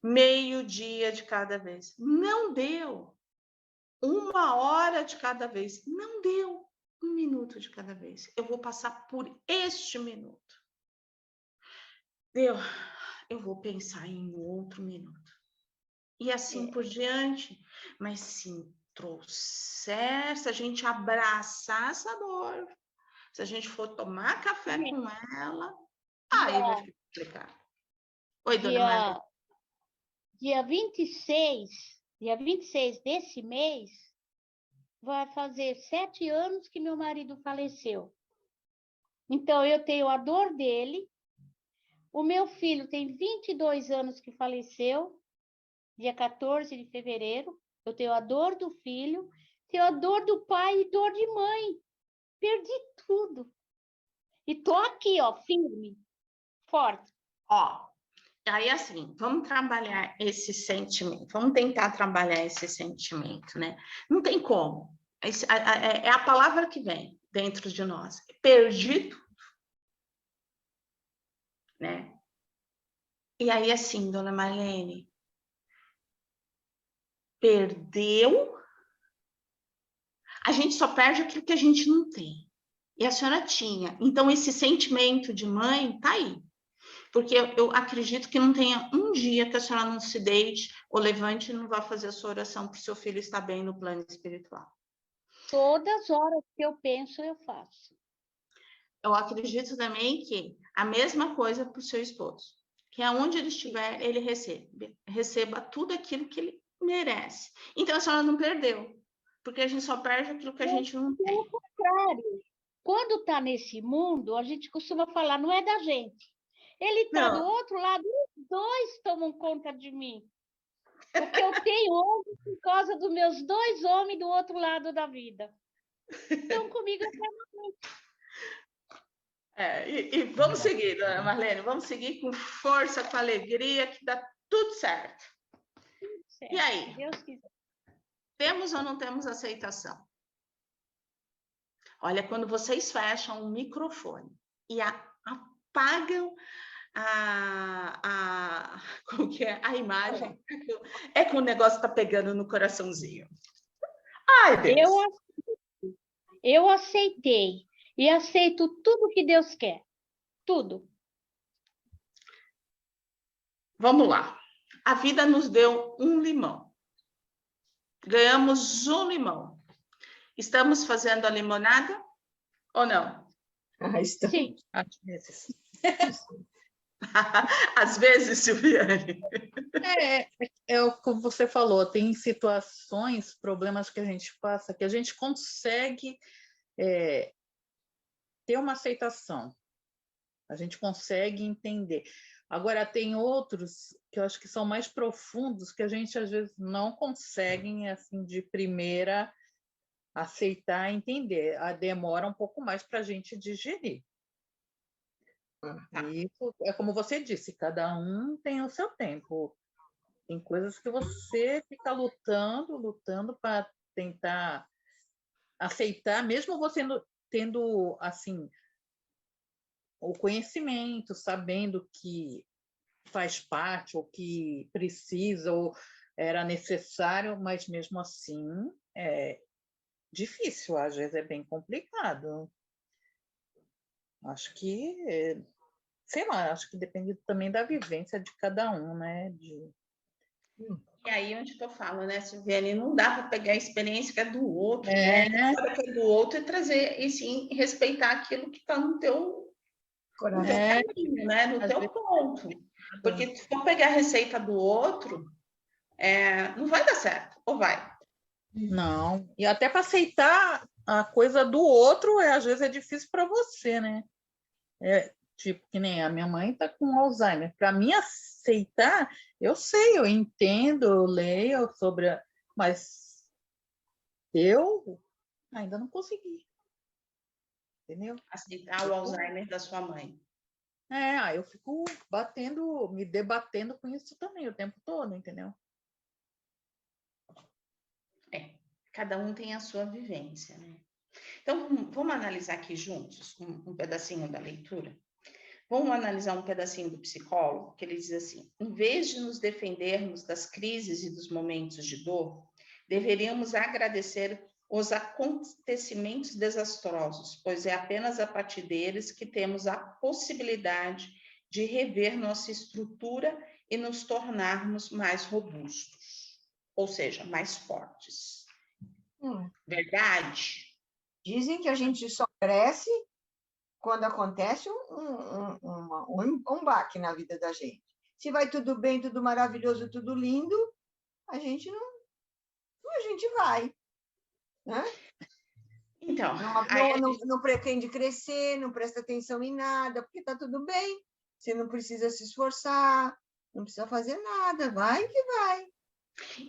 L: Meio dia de cada vez. Não deu. 1 hora de cada vez. Não deu. 1 minuto de cada vez. Eu vou passar por este minuto. Eu vou pensar em outro minuto. E assim por diante. Mas se trouxer, se a gente abraçar essa dor, se a gente for tomar café com ela, aí vai ficar complicado. Oi, dona Maria.
K: Dia 26 desse mês, vai fazer 7 anos que meu marido faleceu. Então, eu tenho a dor dele. O meu filho tem 22 anos que faleceu, dia 14 de fevereiro. Eu tenho a dor do filho, tenho a dor do pai e dor de mãe. Perdi tudo. E tô aqui, ó, firme, forte.
L: Ó, Aí, assim, vamos trabalhar esse sentimento, vamos tentar trabalhar esse sentimento, né? Não tem como. É a palavra que vem dentro de nós. Perdi tudo, né? E aí, assim, dona Marlene, perdeu, a gente só perde aquilo que a gente não tem. E a senhora tinha. Então, esse sentimento de mãe tá aí. Porque eu acredito que não tenha um dia que a senhora não se deite ou levante e não vá fazer a sua oração para o seu filho estar bem no plano espiritual.
K: Todas as horas que eu penso, eu faço.
L: Eu acredito também que a mesma coisa para o seu esposo. Que aonde ele estiver, ele receba tudo aquilo que ele merece. Então, a senhora não perdeu. Porque a gente só perde aquilo que a gente não tem.
K: Pelo contrário. Quando está nesse mundo, a gente costuma falar, não é da gente. Ele está do outro lado, os dois tomam conta de mim. Porque eu tenho hoje por causa dos meus 2 homens do outro lado da vida. Então, comigo é permanente.
L: E vamos seguir, dona Marlene, vamos seguir com força, com alegria, que dá tudo certo.
K: Certo,
L: E aí?
K: se Deus quiser.
L: Temos ou não temos aceitação? Olha, quando vocês fecham o microfone e apagam como que é? A imagem, é que o negócio está pegando no coraçãozinho. Ai, Deus!
K: Eu aceitei e aceito tudo que Deus quer. Tudo.
L: Vamos lá. A vida nos deu um limão. Ganhamos um limão. Estamos fazendo a limonada ou não?
C: Estamos.
K: Sim.
J: Às vezes.
L: Às vezes, Silviane.
J: É o que você falou, tem situações, problemas que a gente passa, que a gente consegue ter uma aceitação. A gente consegue entender. Agora, tem outros que eu acho que são mais profundos, que a gente, às vezes, não consegue, assim, de primeira, aceitar e entender. Demora um pouco mais para a gente digerir. E isso é como você disse, cada um tem o seu tempo. Tem coisas que você fica lutando para tentar aceitar, mesmo você tendo, assim, o conhecimento, sabendo que faz parte, ou que precisa, ou era necessário, mas mesmo assim é difícil, às vezes é bem complicado. Acho que, sei lá, acho que depende também da vivência de cada um, né?
L: E aí onde que eu falo, né, Silviane? Não dá para pegar a experiência que é do outro, né? A que é do outro e trazer, e sim, respeitar aquilo que está no teu caminho, né? No teu ponto. Porque se for pegar a receita do outro, não vai dar certo, ou vai?
J: Não. E até para aceitar a coisa do outro, às vezes é difícil para você, né? Tipo, que nem a minha mãe está com Alzheimer. Para mim aceitar, eu sei, eu entendo, eu leio sobre, mas eu ainda não consegui. Entendeu?
L: Aceitar o Alzheimer da sua mãe.
J: Aí eu fico me debatendo com isso também o tempo todo, entendeu?
L: Cada um tem a sua vivência, né? Então, vamos analisar aqui juntos um pedacinho da leitura? Vamos analisar um pedacinho do psicólogo, que ele diz assim: em vez de nos defendermos das crises e dos momentos de dor, deveríamos agradecer os acontecimentos desastrosos, pois é apenas a partir deles que temos a possibilidade de rever nossa estrutura e nos tornarmos mais robustos, ou seja, mais fortes. Verdade?
C: Dizem que a gente só cresce quando acontece um baque na vida da gente. Se vai tudo bem, tudo maravilhoso, tudo lindo, a gente vai. Né?
L: Então,
C: não pretende crescer, não presta atenção em nada, porque está tudo bem. Você não precisa se esforçar, não precisa fazer nada, vai que vai.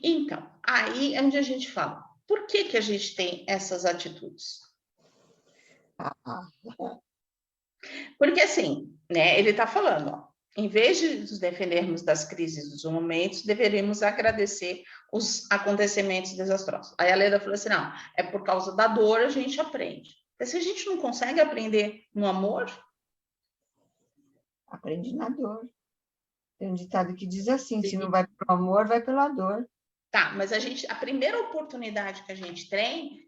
L: Então, aí é onde a gente fala, por que a gente tem essas atitudes? Porque assim, né, ele está falando, ó, Em vez de nos defendermos das crises dos momentos, deveríamos agradecer os acontecimentos desastrosos. Aí a Leda falou assim, não, é por causa da dor a gente aprende. Mas se a gente não consegue aprender no amor...
C: Aprende na dor. Tem um ditado que diz assim, se não vai pelo amor, vai pela dor.
L: Tá, mas a primeira oportunidade que a gente tem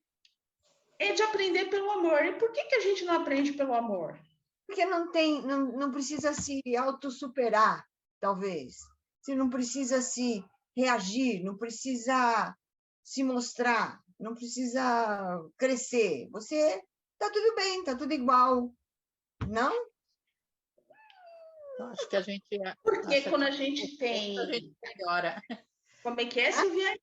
L: é de aprender pelo amor. E por que a gente não aprende pelo amor?
C: Porque não precisa se autossuperar, talvez. Você não precisa se reagir, não precisa se mostrar, não precisa crescer. Você está tudo bem, está tudo igual. Não?
J: Eu acho que a gente...
L: Porque quando a gente tem...
J: A gente melhora.
L: Como é que é, Silvia?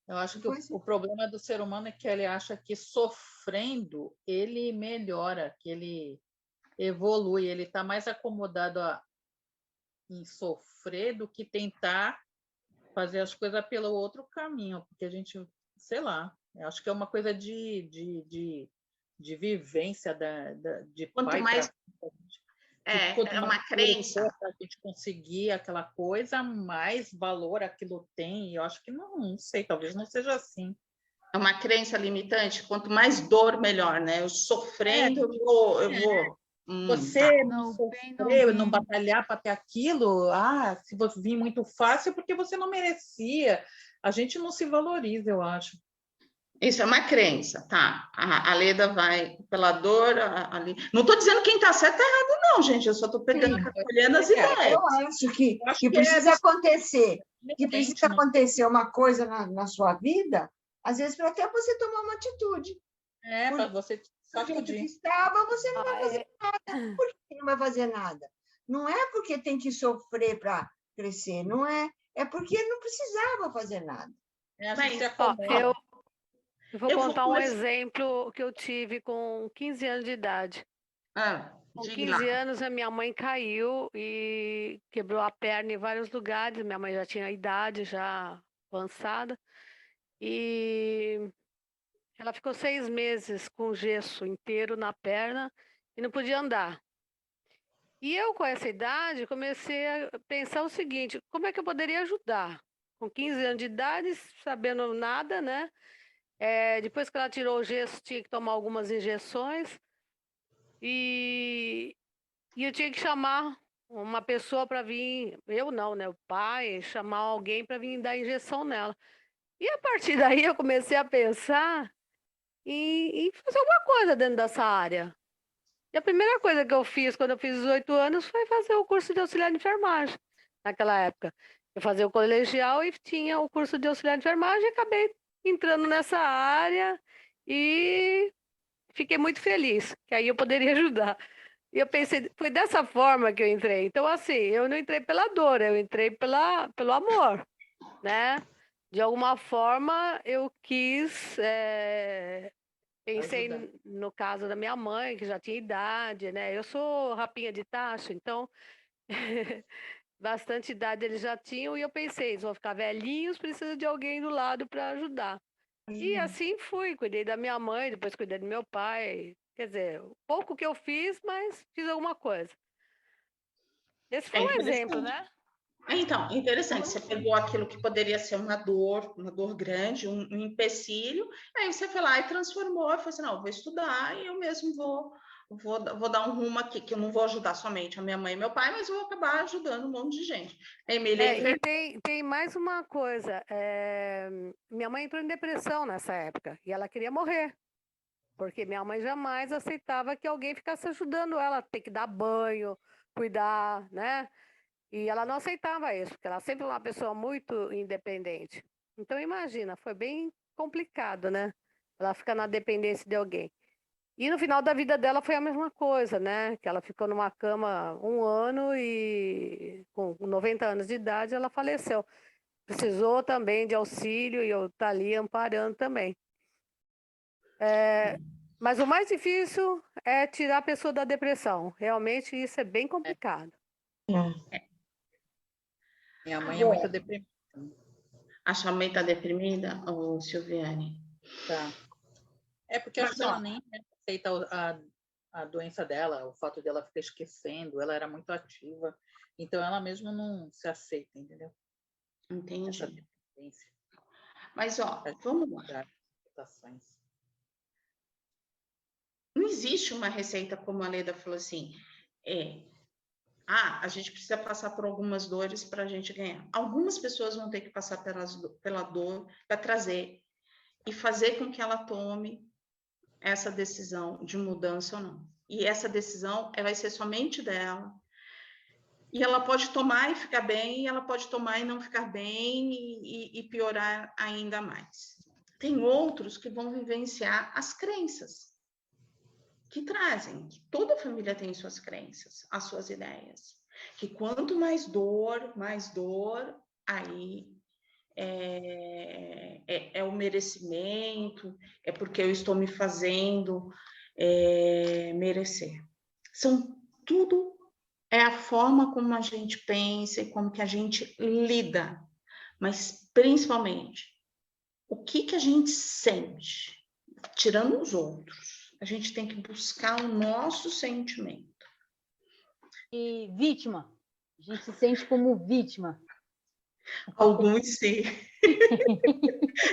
J: Eu acho que o problema do ser humano é que ele acha que sofrendo ele melhora, que ele evolui, ele está mais acomodado em sofrer do que tentar fazer as coisas pelo outro caminho, porque a gente, sei lá, eu acho que é uma coisa de vivência de
L: quanto
J: pai
L: mais
J: quanto
L: é uma
J: mais
L: crença.
J: a gente conseguir aquela coisa, mais valor aquilo tem. E eu acho que não sei, talvez não seja assim.
L: É uma crença limitante. Quanto mais dor, melhor, né? Eu sofrendo, eu vou.
J: Você não sofrer, não batalhar para ter aquilo, se você vir muito fácil, é porque você não merecia. A gente não se valoriza, eu acho.
L: Isso é uma crença, tá? A Leda vai pela dor. Não estou dizendo quem está certo ou errado, não, gente. Eu só estou colhendo as ideias.
C: Eu acho que precisa acontecer. Que precisa acontecer uma coisa na sua vida, às vezes, para até você tomar uma atitude.
J: Para você sacudir.
C: Que estava, você não vai fazer nada. Por que não vai fazer nada? Não é porque tem que sofrer para crescer, não é. É porque não precisava fazer nada.
I: Eu vou contar um exemplo que eu tive com 15 anos de idade. Com 15 anos, a minha mãe caiu e quebrou a perna em vários lugares. Minha mãe já tinha idade, já avançada. E ela ficou 6 meses com gesso inteiro na perna e não podia andar. E eu, com essa idade, comecei a pensar o seguinte, como é que eu poderia ajudar? Com 15 anos de idade, sabendo nada, né? Depois que ela tirou o gesso, tinha que tomar algumas injeções. E eu tinha que chamar uma pessoa para vir, eu não, né? O pai, chamar alguém para vir dar injeção nela. E a partir daí eu comecei a pensar em fazer alguma coisa dentro dessa área. E a primeira coisa que eu fiz quando eu fiz 18 anos foi fazer o curso de auxiliar de enfermagem, naquela época. Eu fazia o colegial e tinha o curso de auxiliar de enfermagem e acabei entrando nessa área e fiquei muito feliz, que aí eu poderia ajudar. E eu pensei, foi dessa forma que eu entrei. Então, assim, eu não entrei pela dor, eu entrei pelo amor, né? De alguma forma, eu quis... Pensei no caso da minha mãe, que já tinha idade, né? Eu sou rapinha de tacho, então bastante idade eles já tinham, e eu pensei, eles vão ficar velhinhos, precisa de alguém do lado para ajudar. E assim fui, cuidei da minha mãe, depois cuidei do meu pai. Quer dizer, pouco que eu fiz, mas fiz alguma coisa. Esse foi um exemplo, né?
L: Então, interessante, você pegou aquilo que poderia ser uma dor grande, um empecilho, aí você foi lá e transformou, e falou assim, não, eu vou estudar e eu mesmo vou dar um rumo aqui, que eu não vou ajudar somente a minha mãe e meu pai, mas eu vou acabar ajudando um monte de gente. A Emília...
I: E tem mais uma coisa, minha mãe entrou em depressão nessa época, e ela queria morrer, porque minha mãe jamais aceitava que alguém ficasse ajudando ela, ter que dar banho, cuidar, né? E ela não aceitava isso, porque ela sempre foi uma pessoa muito independente. Então, imagina, foi bem complicado, né? Ela ficar na dependência de alguém. E no final da vida dela foi a mesma coisa, né? Que ela ficou numa cama 1 ano e com 90 anos de idade ela faleceu. Precisou também de auxílio e eu estou ali amparando também. Mas o mais difícil é tirar a pessoa da depressão. Realmente isso é bem complicado.
J: Minha mãe é muito deprimida.
L: A sua mãe está deprimida, Silviane?
J: Tá. É porque acho que ela nem aceita a doença dela, o fato dela ficar esquecendo, ela era muito ativa. Então, ela mesmo não se aceita, entendeu? Essa
L: Entendi.
J: dependência.
L: Mas, ó,
J: Pra
L: vamos lá.
J: mudar situações.
L: Não existe uma receita, como a Leda falou assim, a gente precisa passar por algumas dores para a gente ganhar. Algumas pessoas vão ter que passar pela dor para trazer e fazer com que ela tome essa decisão de mudança ou não. E essa decisão vai ser somente dela. E ela pode tomar e ficar bem, e ela pode tomar e não ficar bem e piorar ainda mais. Tem outros que vão vivenciar as crenças que trazem, que toda família tem suas crenças, as suas ideias. Que quanto mais dor, aí é o merecimento, é porque eu estou me fazendo merecer. Tudo é a forma como a gente pensa e como que a gente lida, mas principalmente o que a gente sente, tirando os outros. A gente tem que buscar o nosso sentimento.
E: E vítima. A gente se sente como vítima.
L: Alguns sim.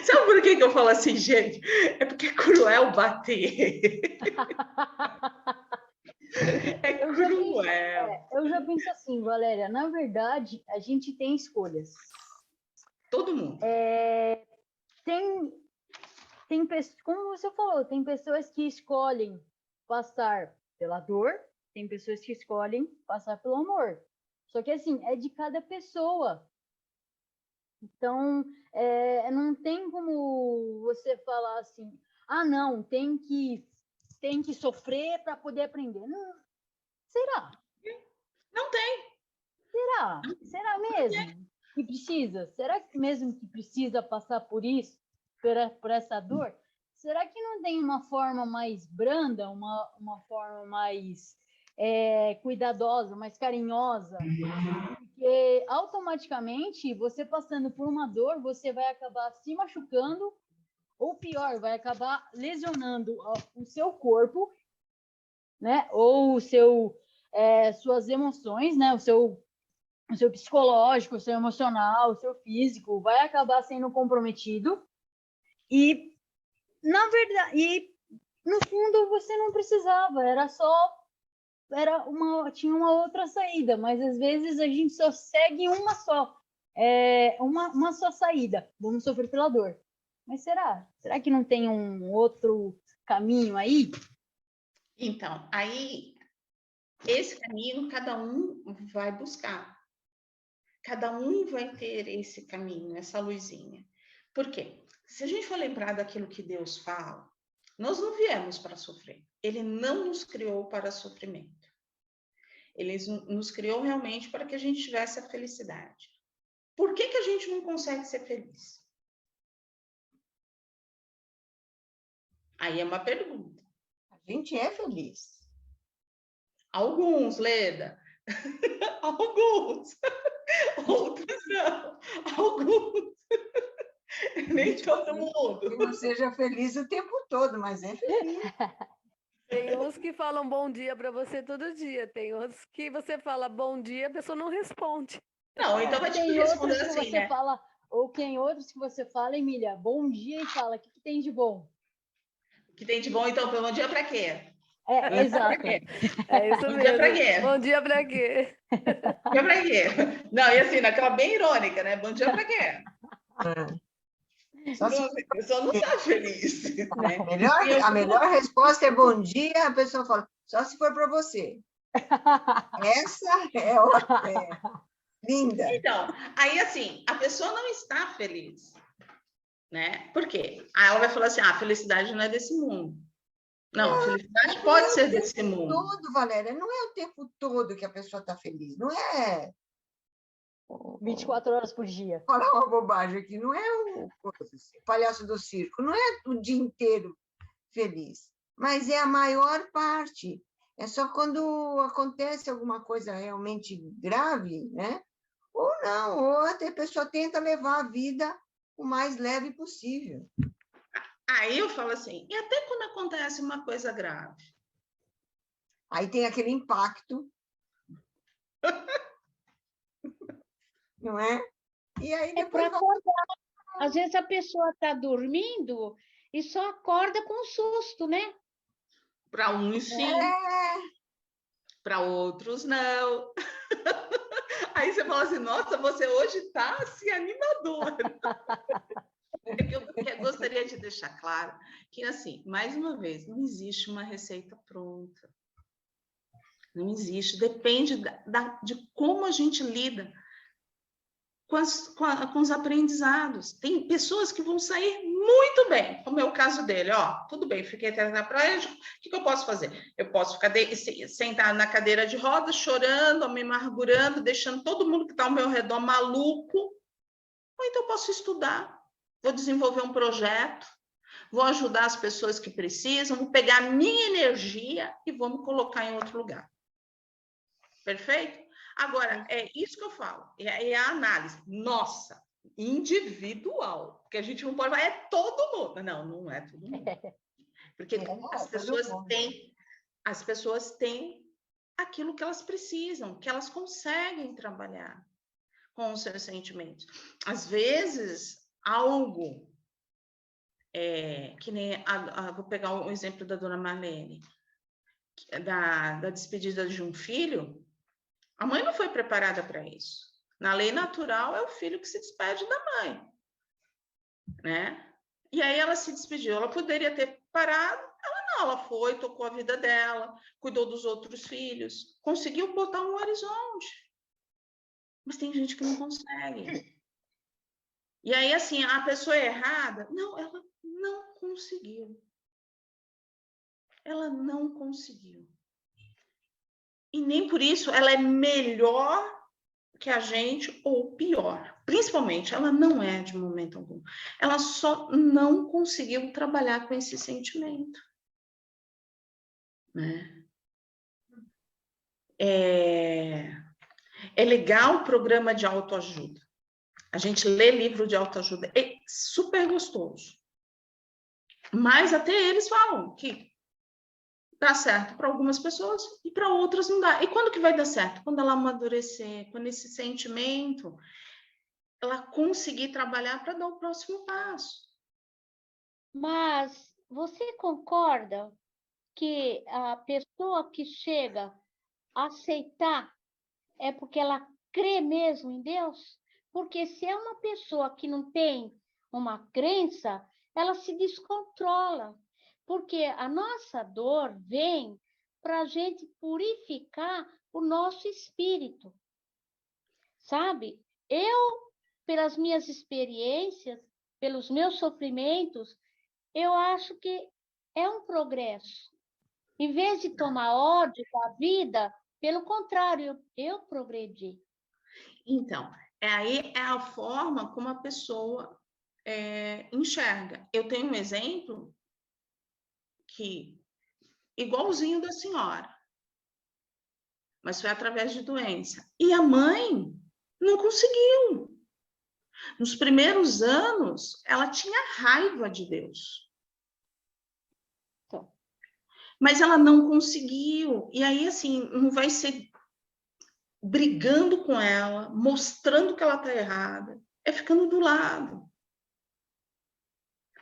L: Sabe por que eu falo assim, gente? É porque é cruel bater. É cruel.
E: Eu já penso assim, Valéria, na verdade, a gente tem escolhas.
L: Todo mundo.
E: Tem pessoas, como você falou, tem pessoas que escolhem passar pela dor, tem pessoas que escolhem passar pelo amor. Só que, assim, é de cada pessoa. Então, não tem como você falar assim, não, tem que sofrer para poder aprender. Não. Será?
L: Não tem.
E: Será? Será mesmo que precisa? Será que mesmo que precisa passar por isso, por essa dor? Será que não tem uma forma mais branda, uma forma mais cuidadosa, mais carinhosa? Porque automaticamente, você passando por uma dor, você vai acabar se machucando, ou pior, vai acabar lesionando o seu corpo, né? Ou suas emoções, né? O seu psicológico, o seu emocional, o seu físico vai acabar sendo comprometido. E, na verdade, no fundo, você não precisava, tinha uma outra saída, mas às vezes a gente só segue uma só, uma só saída. Vamos sofrer pela dor. Mas será? Será que não tem um outro caminho aí?
L: Então, aí, esse caminho cada um vai buscar. Cada um vai ter esse caminho, essa luzinha. Por quê? Se a gente for lembrar daquilo que Deus fala, nós não viemos para sofrer. Ele não nos criou para sofrimento. Ele nos criou realmente para que a gente tivesse a felicidade. Por que a gente não consegue ser feliz? Aí é uma pergunta.
C: A gente é feliz.
L: Alguns, Leda. Alguns. Outros não. Alguns. Nem todo mundo.
C: Que não seja feliz o tempo todo, mas é feliz.
I: Tem uns que falam bom dia para você todo dia. Tem outros que você fala bom dia, a pessoa não responde.
L: Não, então vai te responder assim, né?
E: Tem outros que você fala, Emília, bom dia, e fala, o que tem de bom?
L: O que tem de bom, então, bom dia para quê?
E: Exato.
I: É isso
L: bom
I: mesmo.
L: Dia pra quê?
I: Bom dia para quê?
L: Bom dia para quê? Não, e assim, naquela bem irônica, né? Bom dia para quê? A pessoa não está feliz. Né?
C: A melhor resposta é bom dia, a pessoa fala, só se for para você. Essa é linda.
L: Então, aí assim, a pessoa não está feliz, né? Por quê? Aí ela vai falar assim, a felicidade não é desse mundo. Não, a felicidade pode ser desse mundo.
C: Todo, Valéria, não é o tempo todo que a pessoa está feliz, não é
E: 24 horas por dia.
C: Falar uma bobagem aqui, não é o palhaço do circo, não é o dia inteiro feliz, mas é a maior parte. É só quando acontece alguma coisa realmente grave, né? Ou não, ou até a pessoa tenta levar a vida o mais leve possível.
L: Aí eu falo assim, e até quando acontece uma coisa grave?
C: Aí tem aquele impacto. não é? E aí
K: É
C: depois
K: para acordar. Às vezes a pessoa está dormindo e só acorda com um susto, né?
L: Para uns, sim, para outros, não. Aí você fala assim, nossa, você hoje está assim, animadora. Eu gostaria de deixar claro que, assim, mais uma vez, não existe uma receita pronta. Não existe. Depende de como a gente lida com os aprendizados. Tem pessoas que vão sair muito bem, como é o caso dele. Ó, tudo bem, fiquei tetraplégico, o que eu posso fazer? Eu posso ficar sentar na cadeira de rodas, chorando, me amargurando, deixando todo mundo que está ao meu redor maluco. Ou então eu posso estudar, vou desenvolver um projeto, vou ajudar as pessoas que precisam, vou pegar a minha energia e vou me colocar em outro lugar. Perfeito? Agora, é isso que eu falo, é a análise. Nossa, individual, porque a gente não pode falar, é todo mundo. Não, não é todo mundo. Porque as pessoas têm aquilo que elas precisam, que elas conseguem trabalhar com os seus sentimentos. Às vezes, algo, que nem, vou pegar um exemplo da dona Marlene, da despedida de um filho. A mãe não foi preparada para isso. Na lei natural, é o filho que se despede da mãe, né? E aí ela se despediu. Ela poderia ter parado, ela não, ela foi, tocou a vida dela, cuidou dos outros filhos, conseguiu botar um horizonte. Mas tem gente que não consegue. E aí, assim, a pessoa errada, não, ela não conseguiu. Ela não conseguiu. E nem por isso ela é melhor que a gente ou pior. Principalmente, ela não é de momento algum. Ela só não conseguiu trabalhar com esse sentimento. Né? É legal o programa de autoajuda. A gente lê livro de autoajuda. É super gostoso. Mas até eles falam que dá certo para algumas pessoas e para outras não dá. E quando que vai dar certo? Quando ela amadurecer, quando esse sentimento ela conseguir trabalhar para dar o próximo passo.
K: Mas você concorda que a pessoa que chega a aceitar é porque ela crê mesmo em Deus? Porque se é uma pessoa que não tem uma crença, ela se descontrola. Porque a nossa dor vem para a gente purificar o nosso espírito. Sabe? Eu, pelas minhas experiências, pelos meus sofrimentos, eu acho que é um progresso. Em vez de tomar ódio da vida, pelo contrário, eu progredi.
L: Então, aí é a forma como a pessoa enxerga. Eu tenho um exemplo que igualzinho da senhora, mas foi através de doença. E a mãe não conseguiu. Nos primeiros anos, ela tinha raiva de Deus. Mas ela não conseguiu. E aí, assim, não vai ser brigando com ela, mostrando que ela está errada. É ficando do lado.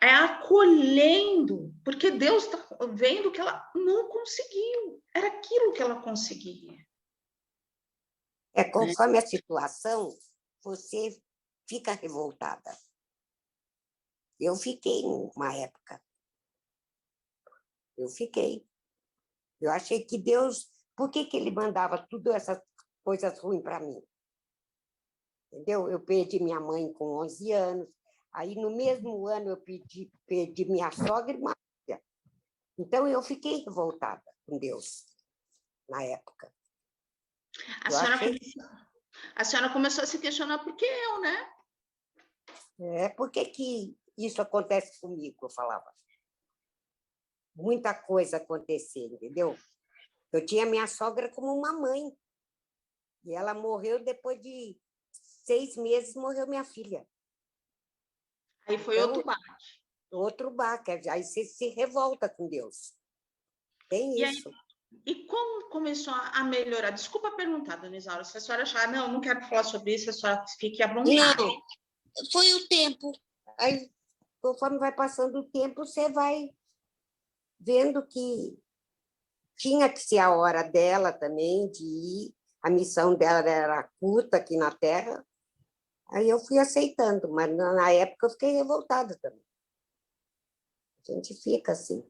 L: É acolhendo, porque Deus está vendo que ela não conseguiu. Era aquilo que ela conseguia.
M: Conforme a situação, você fica revoltada. Eu fiquei uma época. Eu fiquei. Eu achei que Deus... Por que ele mandava tudo essas coisas ruins para mim? Entendeu? Eu perdi minha mãe com 11 anos. Aí, no mesmo ano, eu perdi minha sogra e uma filha. Então, eu fiquei revoltada com Deus, na época.
L: A senhora começou a se questionar por que eu, né?
M: Por que isso acontece comigo? Eu falava. Muita coisa acontecer, entendeu? Eu tinha minha sogra como uma mãe. E ela morreu depois de 6 meses, morreu minha filha.
L: Aí foi
M: então,
L: outro baque.
M: Outro baque. Aí você se revolta com Deus. Tem isso.
L: E como começou a melhorar? Desculpa perguntar, dona Isaura, se a senhora achar, não quero falar sobre isso, a senhora fique à vontade.
M: Não, foi o tempo. Aí, conforme vai passando o tempo, você vai vendo que tinha que ser a hora dela também de ir. A missão dela era curta aqui na Terra. Aí eu fui aceitando, mas na época eu fiquei revoltada também. A gente fica assim.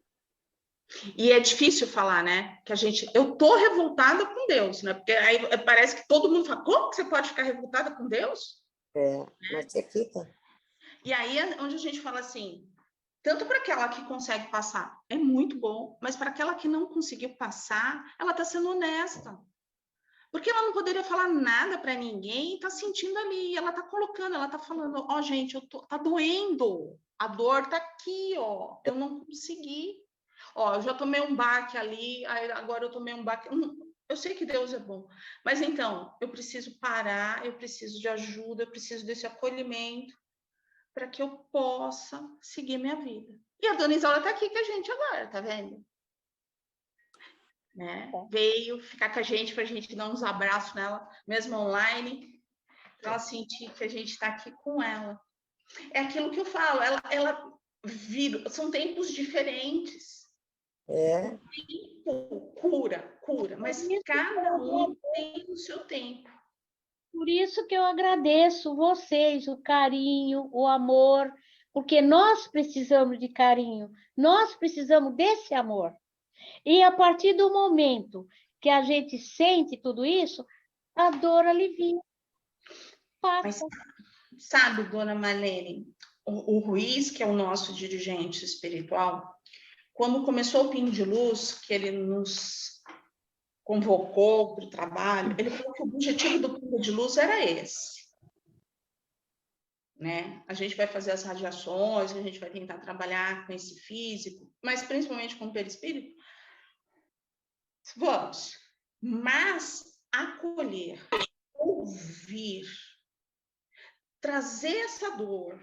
L: E é difícil falar, né? Que eu tô revoltada com Deus, né? Porque aí parece que todo mundo fala, como que você pode ficar revoltada com Deus?
M: Mas você fica.
L: E aí é onde a gente fala assim, tanto para aquela que consegue passar, é muito bom, mas para aquela que não conseguiu passar, ela está sendo honesta. Porque ela não poderia falar nada para ninguém, está sentindo ali, ela está colocando, ela está falando, ó, gente, tá doendo, a dor tá aqui, ó, eu não consegui. Ó, eu já tomei um baque ali, agora eu tomei um baque. Eu sei que Deus é bom, mas então, eu preciso parar, eu preciso de ajuda, eu preciso desse acolhimento para que eu possa seguir minha vida. E a dona Isaura está aqui com a gente agora, tá vendo? Né? Veio ficar com a gente para a gente dar uns abraços nela, mesmo online, para ela sentir que a gente está aqui com ela. É aquilo que eu falo, ela vive, são tempos diferentes. Cura, mas cada um tem o seu tempo.
K: Por isso que eu agradeço vocês, o carinho, o amor, porque nós precisamos de carinho, nós precisamos desse amor. E a partir do momento que a gente sente tudo isso, a dor alivia. Passa.
L: Mas, sabe, dona Marlene, o Ruiz, que é o nosso dirigente espiritual, quando começou o Pingo de Luz, que ele nos convocou para o trabalho, ele falou que o objetivo do Pingo de Luz era esse. Né? A gente vai fazer as radiações, a gente vai tentar trabalhar com esse físico, mas principalmente com o perispírito. Vamos. Mas acolher, ouvir, trazer essa dor,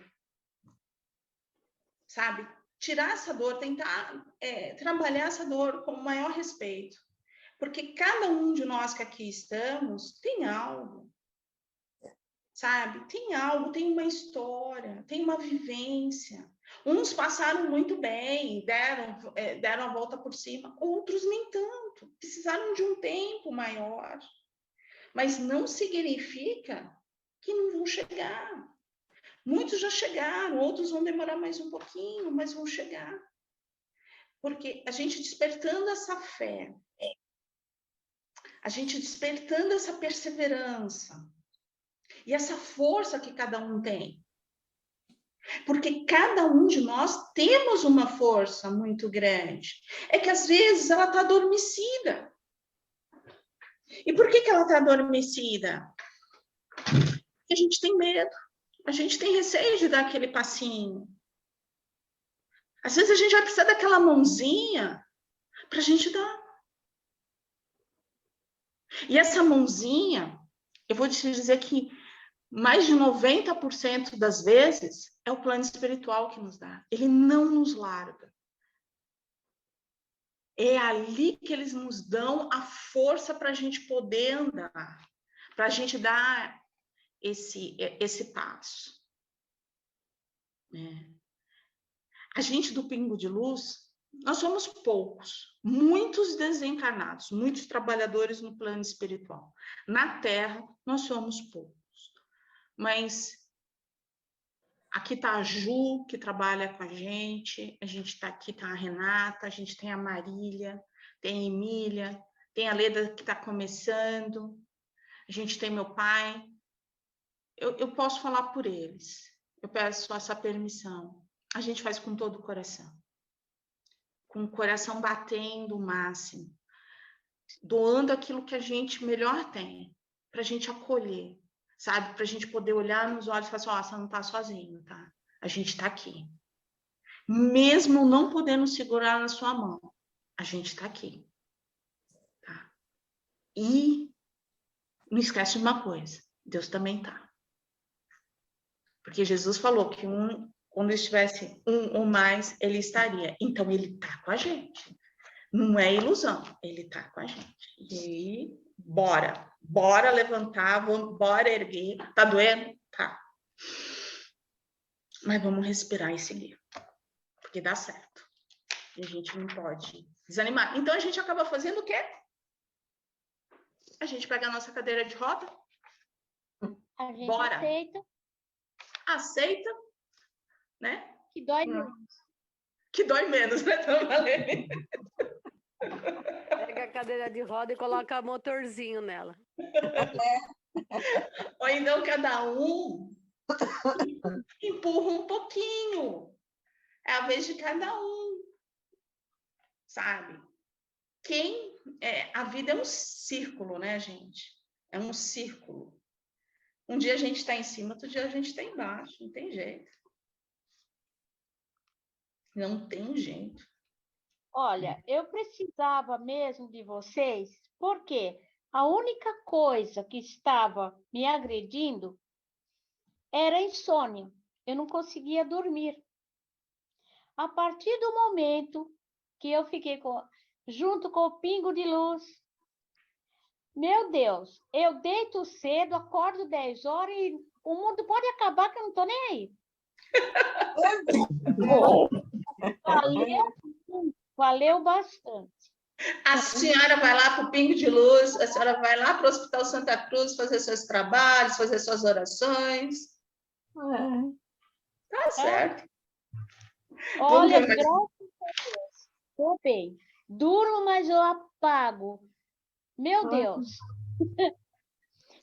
L: sabe? Tirar essa dor, tentar trabalhar essa dor com o maior respeito. Porque cada um de nós que aqui estamos tem algo, sabe? Tem algo, tem uma história, tem uma vivência. Uns passaram muito bem, deram a volta por cima, outros nem tanto, precisaram de um tempo maior. Mas não significa que não vão chegar. Muitos já chegaram, outros vão demorar mais um pouquinho, mas vão chegar. Porque a gente despertando essa fé, a gente despertando essa perseverança e essa força que cada um tem. Porque cada um de nós temos uma força muito grande. É que às vezes ela está adormecida. E por que ela está adormecida? Porque a gente tem medo. A gente tem receio de dar aquele passinho. Às vezes a gente vai precisar daquela mãozinha para a gente dar. E essa mãozinha, eu vou te dizer que mais de 90% das vezes é o plano espiritual que nos dá. Ele não nos larga. É ali que eles nos dão a força para a gente poder andar, para a gente dar esse passo. A gente do Pingo de Luz, nós somos poucos, muitos desencarnados, muitos trabalhadores no plano espiritual. Na Terra, nós somos poucos. Mas aqui está a Ju, que trabalha com a gente está aqui, está a Renata, a gente tem a Marília, tem a Emília, tem a Leda que está começando, a gente tem meu pai. Eu posso falar por eles, eu peço essa permissão. A gente faz com todo o coração, com o coração batendo o máximo, doando aquilo que a gente melhor tem, para a gente acolher, sabe? Para a gente poder olhar nos olhos e falar assim, ó, você não está sozinho, tá? A gente está aqui. Mesmo não podendo segurar na sua mão, a gente está aqui. Tá? E não esquece de uma coisa, Deus também está. Porque Jesus falou que quando estivesse um ou mais, ele estaria. Então, ele está com a gente. Não é ilusão, ele está com a gente. E bora levantar, bora erguer. Tá doendo? Tá. Mas vamos respirar e seguir, porque dá certo. E a gente não pode desanimar. Então a gente acaba fazendo o quê? A gente pega a nossa cadeira de roda.
K: A gente
L: Bora. Aceita, né?
K: Que dói menos.
L: Que dói menos, né, Valene?
I: Pega a cadeira de roda e coloca motorzinho nela.
L: Ou então cada um empurra um pouquinho. É a vez de cada um, sabe? A vida é um círculo, né, gente? É um círculo. Um dia a gente está em cima, outro dia a gente está embaixo. Não tem jeito. Não tem jeito.
K: Olha, eu precisava mesmo de vocês, porque a única coisa que estava me agredindo era a insônia. Eu não conseguia dormir. A partir do momento que eu fiquei junto com o pingo de luz, meu Deus, eu deito cedo, acordo 10 horas e o mundo pode acabar que eu não estou nem aí. Valeu bastante.
L: A senhora vai lá para o Pingo de Luz, a senhora vai lá para o Hospital Santa Cruz fazer seus trabalhos, fazer suas orações. Tá certo.
K: Olha, graças a Deus, estou bem. Durmo, mas eu apago. Meu Deus.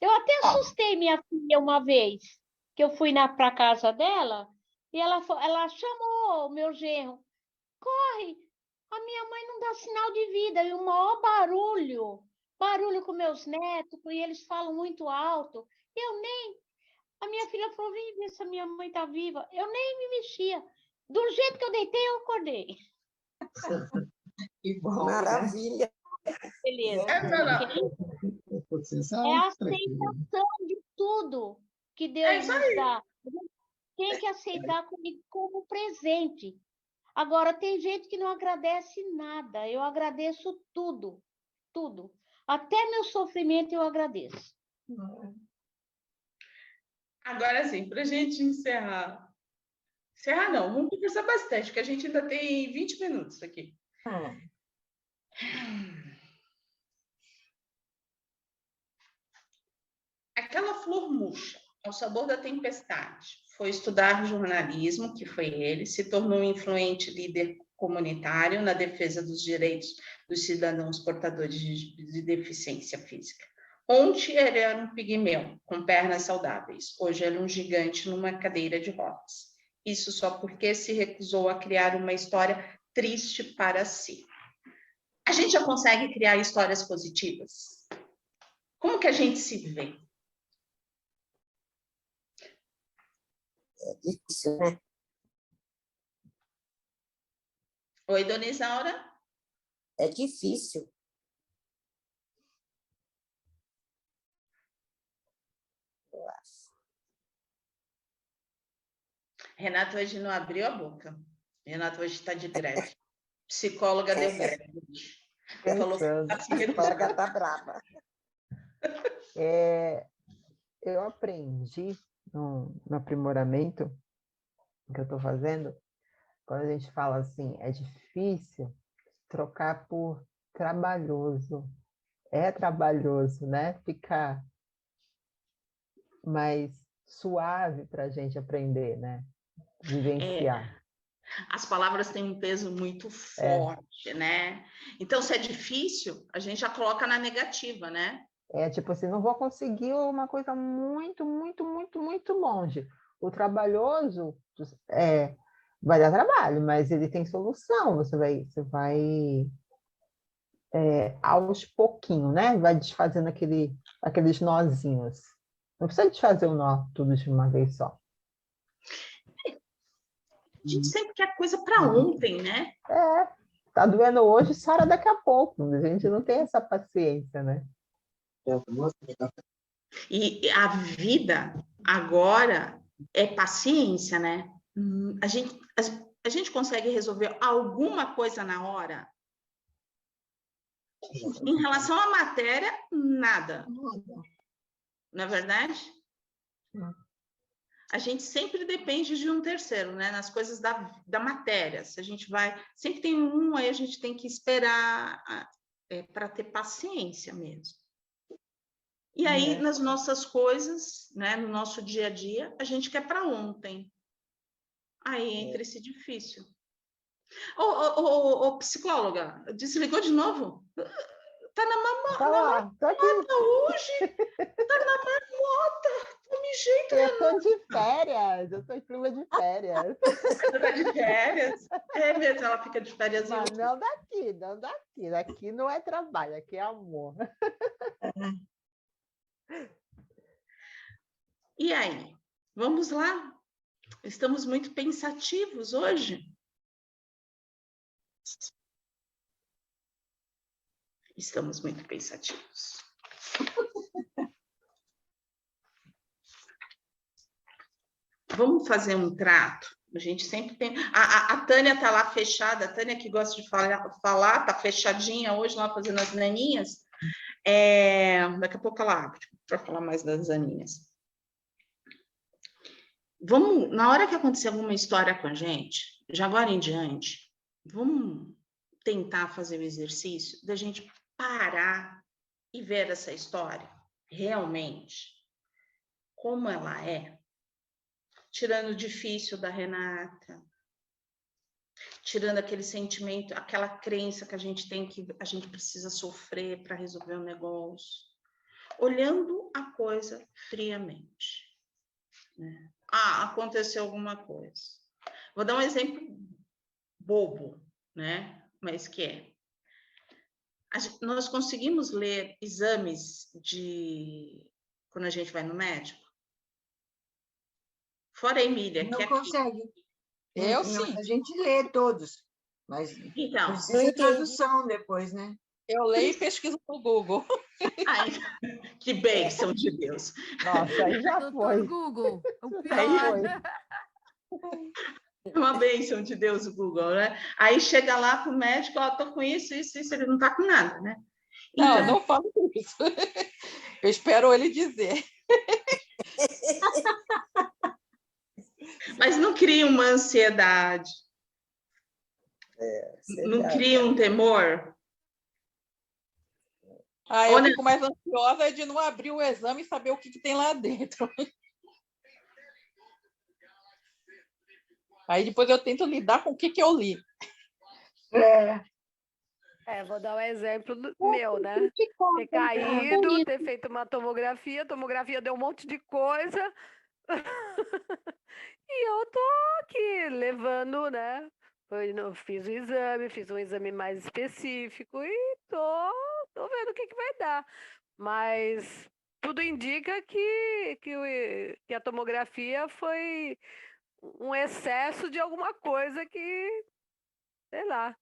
K: Eu até assustei minha filha uma vez, que eu fui para a casa dela, e ela chamou o meu genro. Corre, a minha mãe não dá sinal de vida, e o maior barulho com meus netos, e eles falam muito alto. A minha filha falou, vem ver se a minha mãe está viva. Eu nem me mexia. Do jeito que eu deitei, eu acordei.
M: Que bom, maravilha.
K: Beleza. É a aceitação de tudo que Deus nos dá. Tem que aceitar como presente. Agora, tem gente que não agradece nada. Eu agradeço tudo. Tudo. Até meu sofrimento eu agradeço.
L: Agora sim, para a gente encerrar. Encerrar não, vamos conversar bastante, porque a gente ainda tem 20 minutos aqui. Aquela flor murcha, ao sabor da tempestade, foi estudar jornalismo, que foi ele, se tornou um influente líder comunitário na defesa dos direitos dos cidadãos portadores de deficiência física. Ontem ele era um pigmeu, com pernas saudáveis. Hoje ele é um gigante numa cadeira de rodas. Isso só porque se recusou a criar uma história triste para si. A gente já consegue criar histórias positivas? Como que a gente se vê?
M: É difícil, né?
L: Oi, dona Isaura?
M: É difícil. Eu acho.
L: Renato hoje não abriu a boca. Renato hoje está de greve. Psicóloga deu greve. Falou que
H: Pensando.
L: tá seguindo.
M: Psicóloga está brava.
H: Eu aprendi no aprimoramento que eu estou fazendo, quando a gente fala assim, é difícil trocar por trabalhoso. É trabalhoso, né? Ficar mais suave para a gente aprender, né? Vivenciar.
L: As palavras têm um peso muito forte, né? Então, se é difícil, a gente já coloca na negativa, né?
H: É tipo assim, não vou conseguir uma coisa muito, muito, muito, muito longe. O trabalhoso vai dar trabalho, mas ele tem solução. Você vai aos pouquinhos, né? Vai desfazendo aqueles nozinhos. Não precisa desfazer o nó tudo de uma vez só.
L: A gente sempre quer coisa para ontem, né?
H: Tá doendo hoje, sara daqui a pouco. A gente não tem essa paciência, né?
L: E a vida agora é paciência, né? A gente consegue resolver alguma coisa na hora? Em relação à matéria, nada. Não é verdade? A gente sempre depende de um terceiro, né? Nas coisas da matéria. Se a gente vai... Sempre tem um, aí a gente tem que esperar para ter paciência mesmo. E aí, nas nossas coisas, né? No nosso dia a dia, a gente quer para ontem. Aí entra esse difícil. Ô, psicóloga, desligou de novo? Tá na marmota.
H: Tô aqui.
L: Hoje? Tá na marmota. Me jeito,
H: eu tô de férias. Eu tô em clima de férias.
L: Você tá de férias? É mesmo, ela fica de férias.
H: Mas não daqui, não daqui. Daqui não é trabalho, aqui é amor.
L: E aí? Vamos lá? Estamos muito pensativos hoje. Estamos muito pensativos. Vamos fazer um trato. A gente sempre tem... A Tânia está lá fechada, a Tânia que gosta de falar, está fechadinha hoje lá fazendo as naninhas. Daqui a pouco ela abre para falar mais das naninhas. Vamos, na hora que acontecer alguma história com a gente, de agora em diante, vamos tentar fazer o exercício da gente parar e ver essa história realmente como ela é. Tirando o difícil da Renata, tirando aquele sentimento, aquela crença que a gente tem que a gente precisa sofrer para resolver o negócio, olhando a coisa friamente, né? Aconteceu alguma coisa. Vou dar um exemplo bobo, né? Mas que é. Nós conseguimos ler exames de quando a gente vai no médico? Fora a Emília,
C: não
L: que
C: consegue.
J: Eu sim.
C: A gente lê todos, mas
L: então,
C: precisa de tradução depois, né?
J: Eu leio e pesquiso no Google.
L: Ai, que bênção de Deus.
H: Nossa, aí já foi.
F: Google, o pior.
H: Aí
L: foi. Uma bênção de Deus o Google, né? Aí chega lá para o médico, tô com isso, ele não está com nada, né?
J: Não, então... não falo isso. Eu espero ele dizer.
L: Mas não cria uma ansiedade. Não cria um temor.
J: Eu fico mais ansiosa de não abrir o exame e saber o que tem lá dentro. Aí depois eu tento lidar com o que eu li.
I: Vou dar um exemplo meu, né? Ter caído, ter feito uma tomografia, a tomografia deu um monte de coisa. E eu tô aqui levando, né? Fiz um exame mais específico e tô vendo o que vai dar. Mas tudo indica que a tomografia foi um excesso de alguma coisa que, sei lá.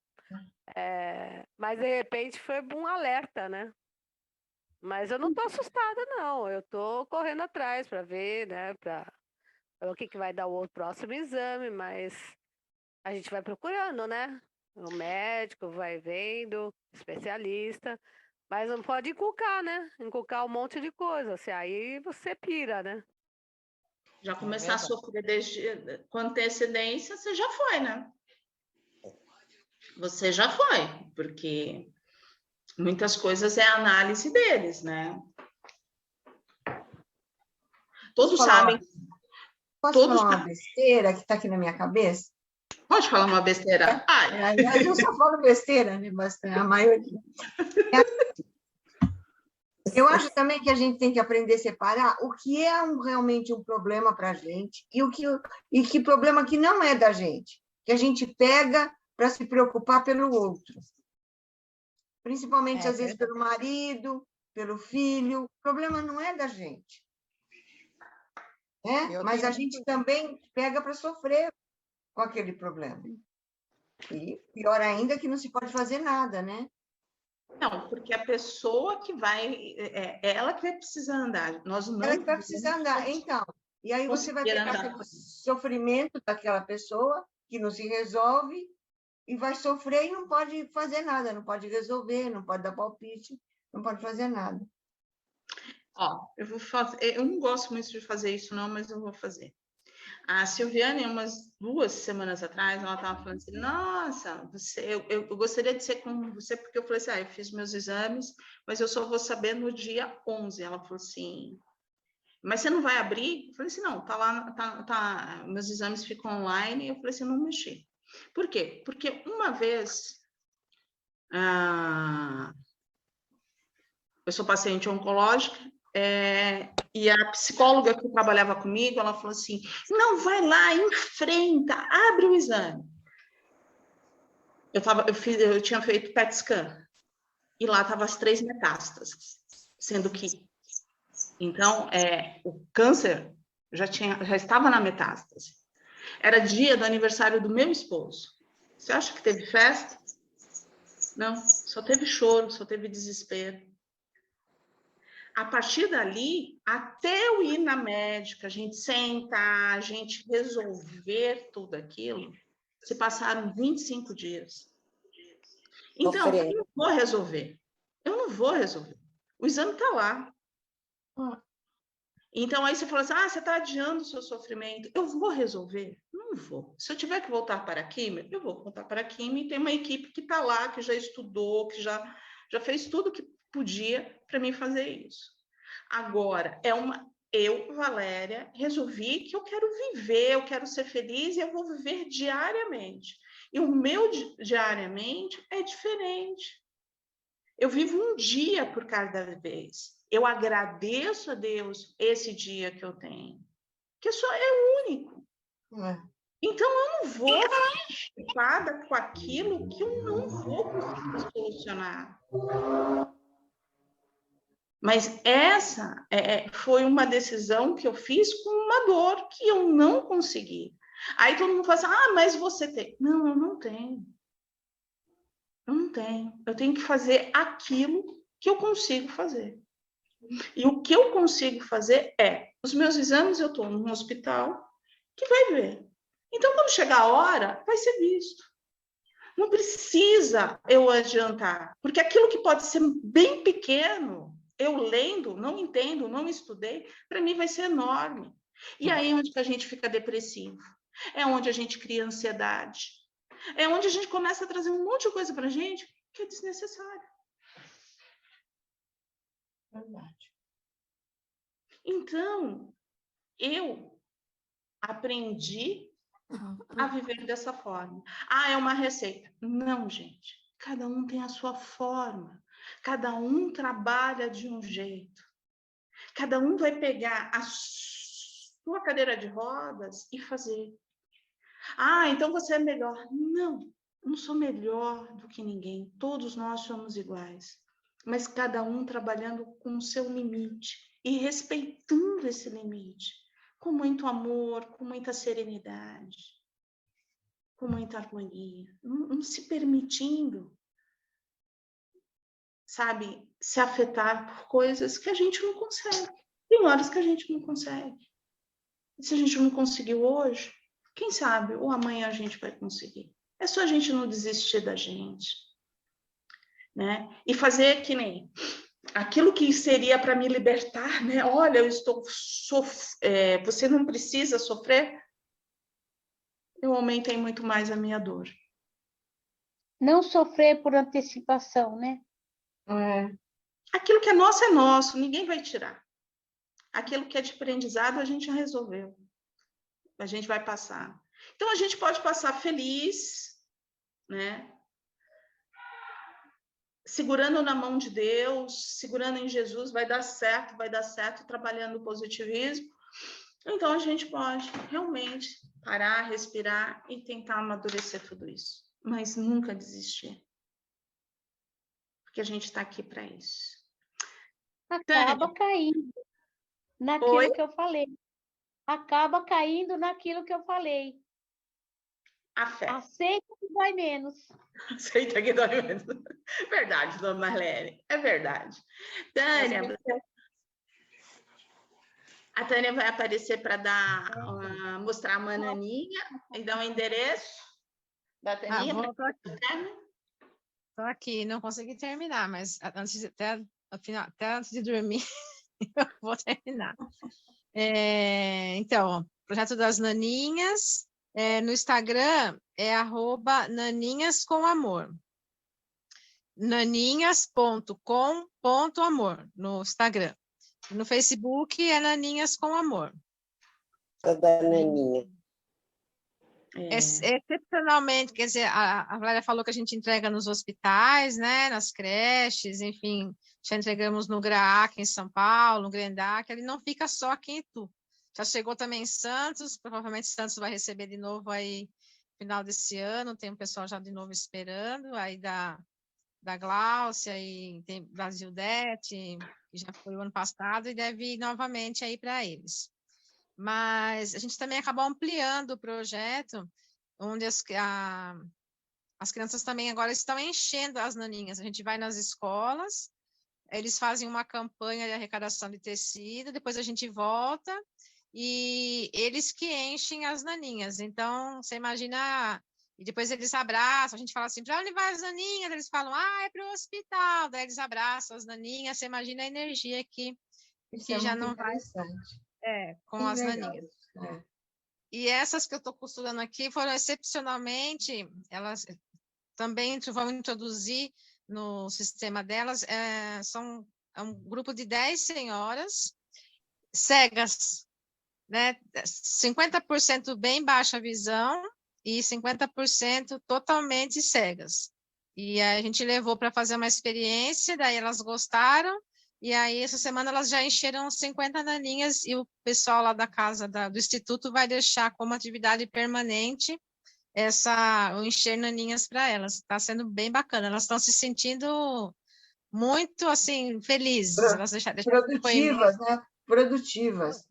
I: Mas de repente foi um alerta, né? Mas eu não tô assustada, não. Eu tô correndo atrás para ver, né? Para o que vai dar o próximo exame, mas a gente vai procurando, né? O médico vai vendo, especialista, mas não pode inculcar, né? Inculcar um monte de coisa, assim, aí você pira, né?
L: Já começar a sofrer com antecedência, você já foi, né? Você já foi, porque muitas coisas é a análise deles, né? Todos sabem.
C: Posso falar uma besteira que está aqui na minha cabeça?
L: Pode falar uma besteira?
C: Aliás, eu só falo besteira, né? Bastante, a maioria. Eu acho também que a gente tem que aprender a separar o que é realmente um problema para a gente e que problema que não é da gente, que a gente pega para se preocupar pelo outro. Principalmente, às vezes, pelo marido, pelo filho. O problema não é da gente. Mas a gente também pega para sofrer com aquele problema. E pior ainda que não se pode fazer nada, né?
L: Não, porque a pessoa que vai, ela que vai precisar andar. Nós não.
C: Ela que vai precisar andar, então. E aí você vai pegar aquele sofrimento daquela pessoa que não se resolve e vai sofrer e não pode fazer nada, não pode resolver, não pode dar palpite, não pode fazer nada.
L: Ó, eu não gosto muito de fazer isso, não, mas eu vou fazer. A Silviane, umas 2 semanas atrás, ela estava falando assim, nossa, eu gostaria de ser como você, porque eu falei assim, eu fiz meus exames, mas eu só vou saber no dia 11. Ela falou assim, mas você não vai abrir? Eu falei assim, não, tá lá, meus exames ficam online. Eu falei assim, não mexi. Por quê? Porque uma vez, eu sou paciente oncológica, e a psicóloga que trabalhava comigo, ela falou assim, não, vai lá, enfrenta, abre o exame. Eu tinha feito PET scan, e lá estavam as 3 metástases, sendo que, então, o câncer já estava na metástase. Era dia do aniversário do meu esposo. Você acha que teve festa? Não, só teve choro, só teve desespero. A partir dali, até eu ir na médica, a gente sentar, a gente resolver tudo aquilo, se passaram 25 dias. Então, eu não vou resolver. Eu não vou resolver. O exame está lá. Então, aí você fala assim, você está adiando o seu sofrimento. Eu vou resolver? Não vou. Se eu tiver que voltar para a química, eu vou voltar para a química e tem uma equipe que está lá, que já estudou, que já fez tudo que podia para mim fazer isso. Agora, eu, Valéria, resolvi que eu quero viver, eu quero ser feliz e eu vou viver diariamente. E o meu diariamente é diferente. Eu vivo um dia por cada vez. Eu agradeço a Deus esse dia que eu tenho, que só é único. Então, eu não vou ficar preocupada com aquilo que eu não vou conseguir solucionar. Mas essa foi uma decisão que eu fiz com uma dor que eu não consegui. Aí todo mundo fala assim, mas você tem. Não, eu não tenho. Eu não tenho. Eu tenho que fazer aquilo que eu consigo fazer. E o que eu consigo fazer os meus exames, eu estou num hospital que vai ver. Então, quando chegar a hora, vai ser visto. Não precisa eu adiantar, porque aquilo que pode ser bem pequeno, eu lendo, não entendo, não estudei, para mim vai ser enorme. E aí é onde que a gente fica depressivo. É onde a gente cria ansiedade. É onde a gente começa a trazer um monte de coisa para a gente que é desnecessário.
C: Verdade.
L: Então, eu aprendi a viver dessa forma. É uma receita. Não, gente. Cada um tem a sua forma. Cada um trabalha de um jeito. Cada um vai pegar a sua cadeira de rodas e fazer. Então você é melhor. Não, eu não sou melhor do que ninguém. Todos nós somos iguais. Mas cada um trabalhando com o seu limite e respeitando esse limite. Com muito amor, com muita serenidade, com muita harmonia, não se permitindo, sabe, se afetar por coisas que a gente não consegue. Tem horas que a gente não consegue. E se a gente não conseguiu hoje, quem sabe, ou amanhã a gente vai conseguir. É só a gente não desistir da gente, né? E fazer que nem aquilo que seria para me libertar, né? Olha, eu estou você não precisa sofrer. Eu aumentei muito mais a minha dor.
K: Não sofrer por antecipação, né?
L: Aquilo que é nosso, ninguém vai tirar. Aquilo que é de aprendizado, a gente já resolveu. A gente vai passar. Então, a gente pode passar feliz, né? Segurando na mão de Deus, segurando em Jesus, vai dar certo, trabalhando o positivismo. Então, a gente pode realmente parar, respirar e tentar amadurecer tudo isso. Mas nunca desistir. Porque a gente está aqui para isso.
K: Acaba caindo naquilo que eu falei. Acaba caindo naquilo que eu falei.
L: A fé.
K: Aceita que dói menos.
L: Aceita que dói menos. Verdade, dona Marlene. É verdade. Tânia, a Tânia vai aparecer para mostrar a Mananinha e dar um endereço. Dateninha,
D: Vou, tô aqui, não consegui terminar, mas até antes de dormir, eu vou terminar. Então, Projeto das Naninhas, no Instagram é @naninhascomamor. naninhas.com.amor no Instagram. No Facebook é Naninhas com Amor.
M: Da Naninha.
D: Excepcionalmente, quer dizer, a Valéria falou que a gente entrega nos hospitais, né, nas creches, enfim, já entregamos no GRAAC em São Paulo, no Grendac, ele não fica só aqui em Itu. Já chegou também em Santos, provavelmente Santos vai receber de novo aí no final desse ano, tem um pessoal já de novo esperando, aí da Gláucia, e tem Brasildete, que já foi o ano passado, e deve ir novamente aí para eles. Mas a gente também acabou ampliando o projeto, onde as crianças também agora estão enchendo as naninhas. A gente vai nas escolas, eles fazem uma campanha de arrecadação de tecido, depois a gente volta, e eles que enchem as naninhas. Então, você imagina... E depois eles abraçam, a gente fala assim, para onde vai as naninhas? Eles falam, é para o hospital. Daí eles abraçam as naninhas, você imagina a energia que já não vai com as naninhas. E essas que eu estou costurando aqui foram excepcionalmente, elas também vão introduzir no sistema delas, é um grupo de 10 senhoras cegas, né? 50% bem baixa visão, e 50% totalmente cegas. E a gente levou para fazer uma experiência, daí elas gostaram, e aí essa semana elas já encheram 50 naninhas, e o pessoal lá da casa do Instituto vai deixar como atividade permanente o encher naninhas para elas. Está sendo bem bacana, elas estão se sentindo muito, assim, felizes. Elas deixaram
C: produtivas, né? Produtivas.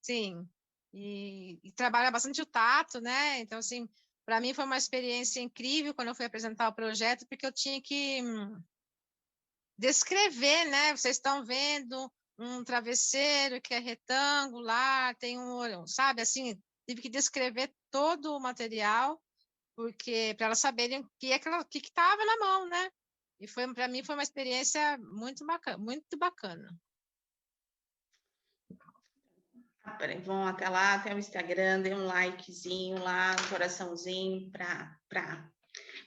D: Sim. E trabalha bastante o tato, né? Então, assim, para mim foi uma experiência incrível quando eu fui apresentar o projeto, porque eu tinha que descrever, né? Vocês estão vendo um travesseiro que é retangular, tem sabe, assim, tive que descrever todo o material, porque para elas saberem o que estava na mão, né? E para mim foi uma experiência muito bacana, muito bacana.
L: Peraí, vão até lá, até o Instagram, dê um likezinho lá, um coraçãozinho para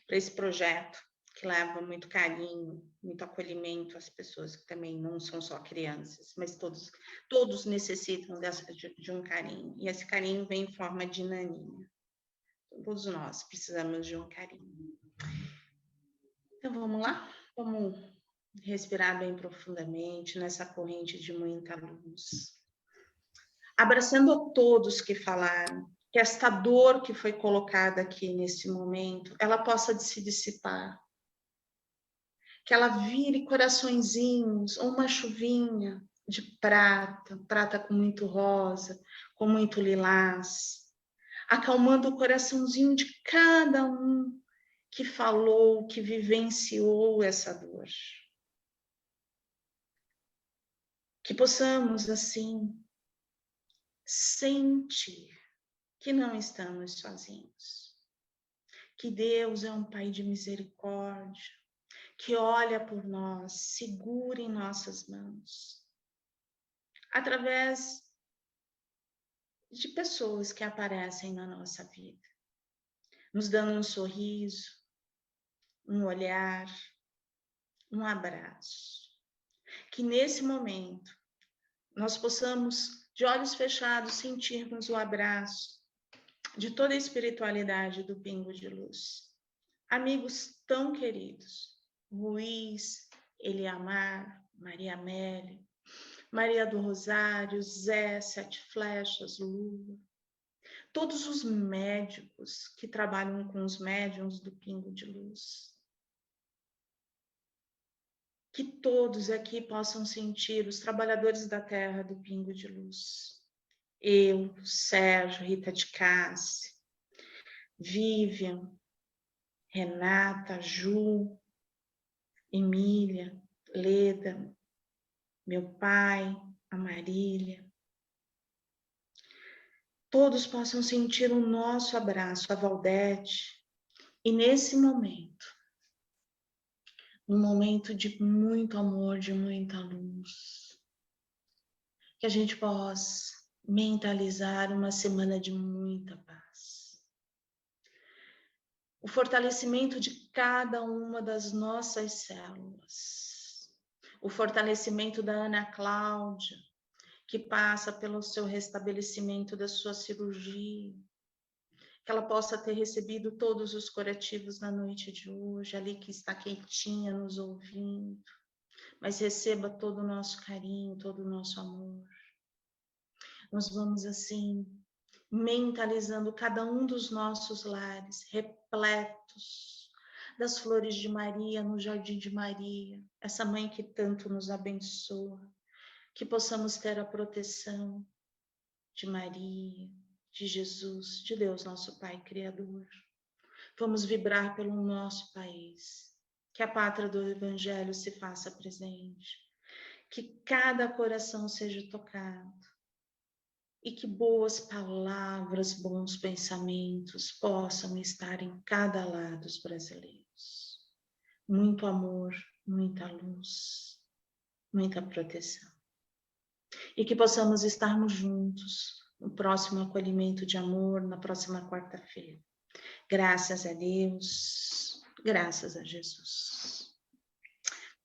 L: esse projeto, que leva muito carinho, muito acolhimento às pessoas que também não são só crianças, mas todos necessitam de um carinho. E esse carinho vem em forma de naninha. Todos nós precisamos de um carinho. Então, vamos lá? Vamos respirar bem profundamente nessa corrente de muita luz. Abraçando a todos que falaram, que esta dor que foi colocada aqui nesse momento, ela possa se dissipar. Que ela vire coraçõezinhos, ou uma chuvinha de prata com muito rosa, com muito lilás, acalmando o coraçãozinho de cada um que falou, que vivenciou essa dor. Que possamos, assim, sentir que não estamos sozinhos, que Deus é um Pai de misericórdia, que olha por nós, segura em nossas mãos, através de pessoas que aparecem na nossa vida, nos dando um sorriso, um olhar, um abraço. Que nesse momento nós possamos, de olhos fechados, sentirmos o abraço de toda a espiritualidade do Pingo de Luz. Amigos tão queridos, Luiz, Eliamar, Maria Amélia, Maria do Rosário, Zé, Sete Flechas, Lula, todos os médicos que trabalham com os médiuns do Pingo de Luz. Que todos aqui possam sentir, os trabalhadores da terra do Pingo de Luz. Eu, Sérgio, Rita de Cássia, Vivian, Renata, Ju, Emília, Leda, meu pai, a Marília. Todos possam sentir o nosso abraço, a Valdete, E nesse momento, um momento de muito amor, de muita luz, que a gente possa mentalizar uma semana de muita paz. O fortalecimento de cada uma das nossas células. O fortalecimento da Ana Cláudia, que passa pelo seu restabelecimento da sua cirurgia. Que ela possa ter recebido todos os curativos na noite de hoje, ali que está quietinha nos ouvindo. Mas receba todo o nosso carinho, todo o nosso amor. Nós vamos assim, mentalizando cada um dos nossos lares, repletos das flores de Maria, no Jardim de Maria, essa mãe que tanto nos abençoa, que possamos ter a proteção de Maria, de Jesus, de Deus, nosso Pai Criador. Vamos vibrar pelo nosso país, que a pátria do Evangelho se faça presente, que cada coração seja tocado, e que boas palavras, bons pensamentos possam estar em cada lar dos brasileiros. Muito amor, muita luz, muita proteção. E que possamos estarmos juntos no próximo acolhimento de amor, na próxima quarta-feira. Graças a Deus, graças a Jesus.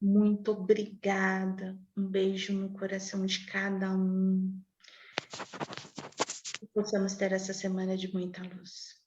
L: Muito obrigada. Um beijo no coração de cada um. Que possamos ter essa semana de muita luz.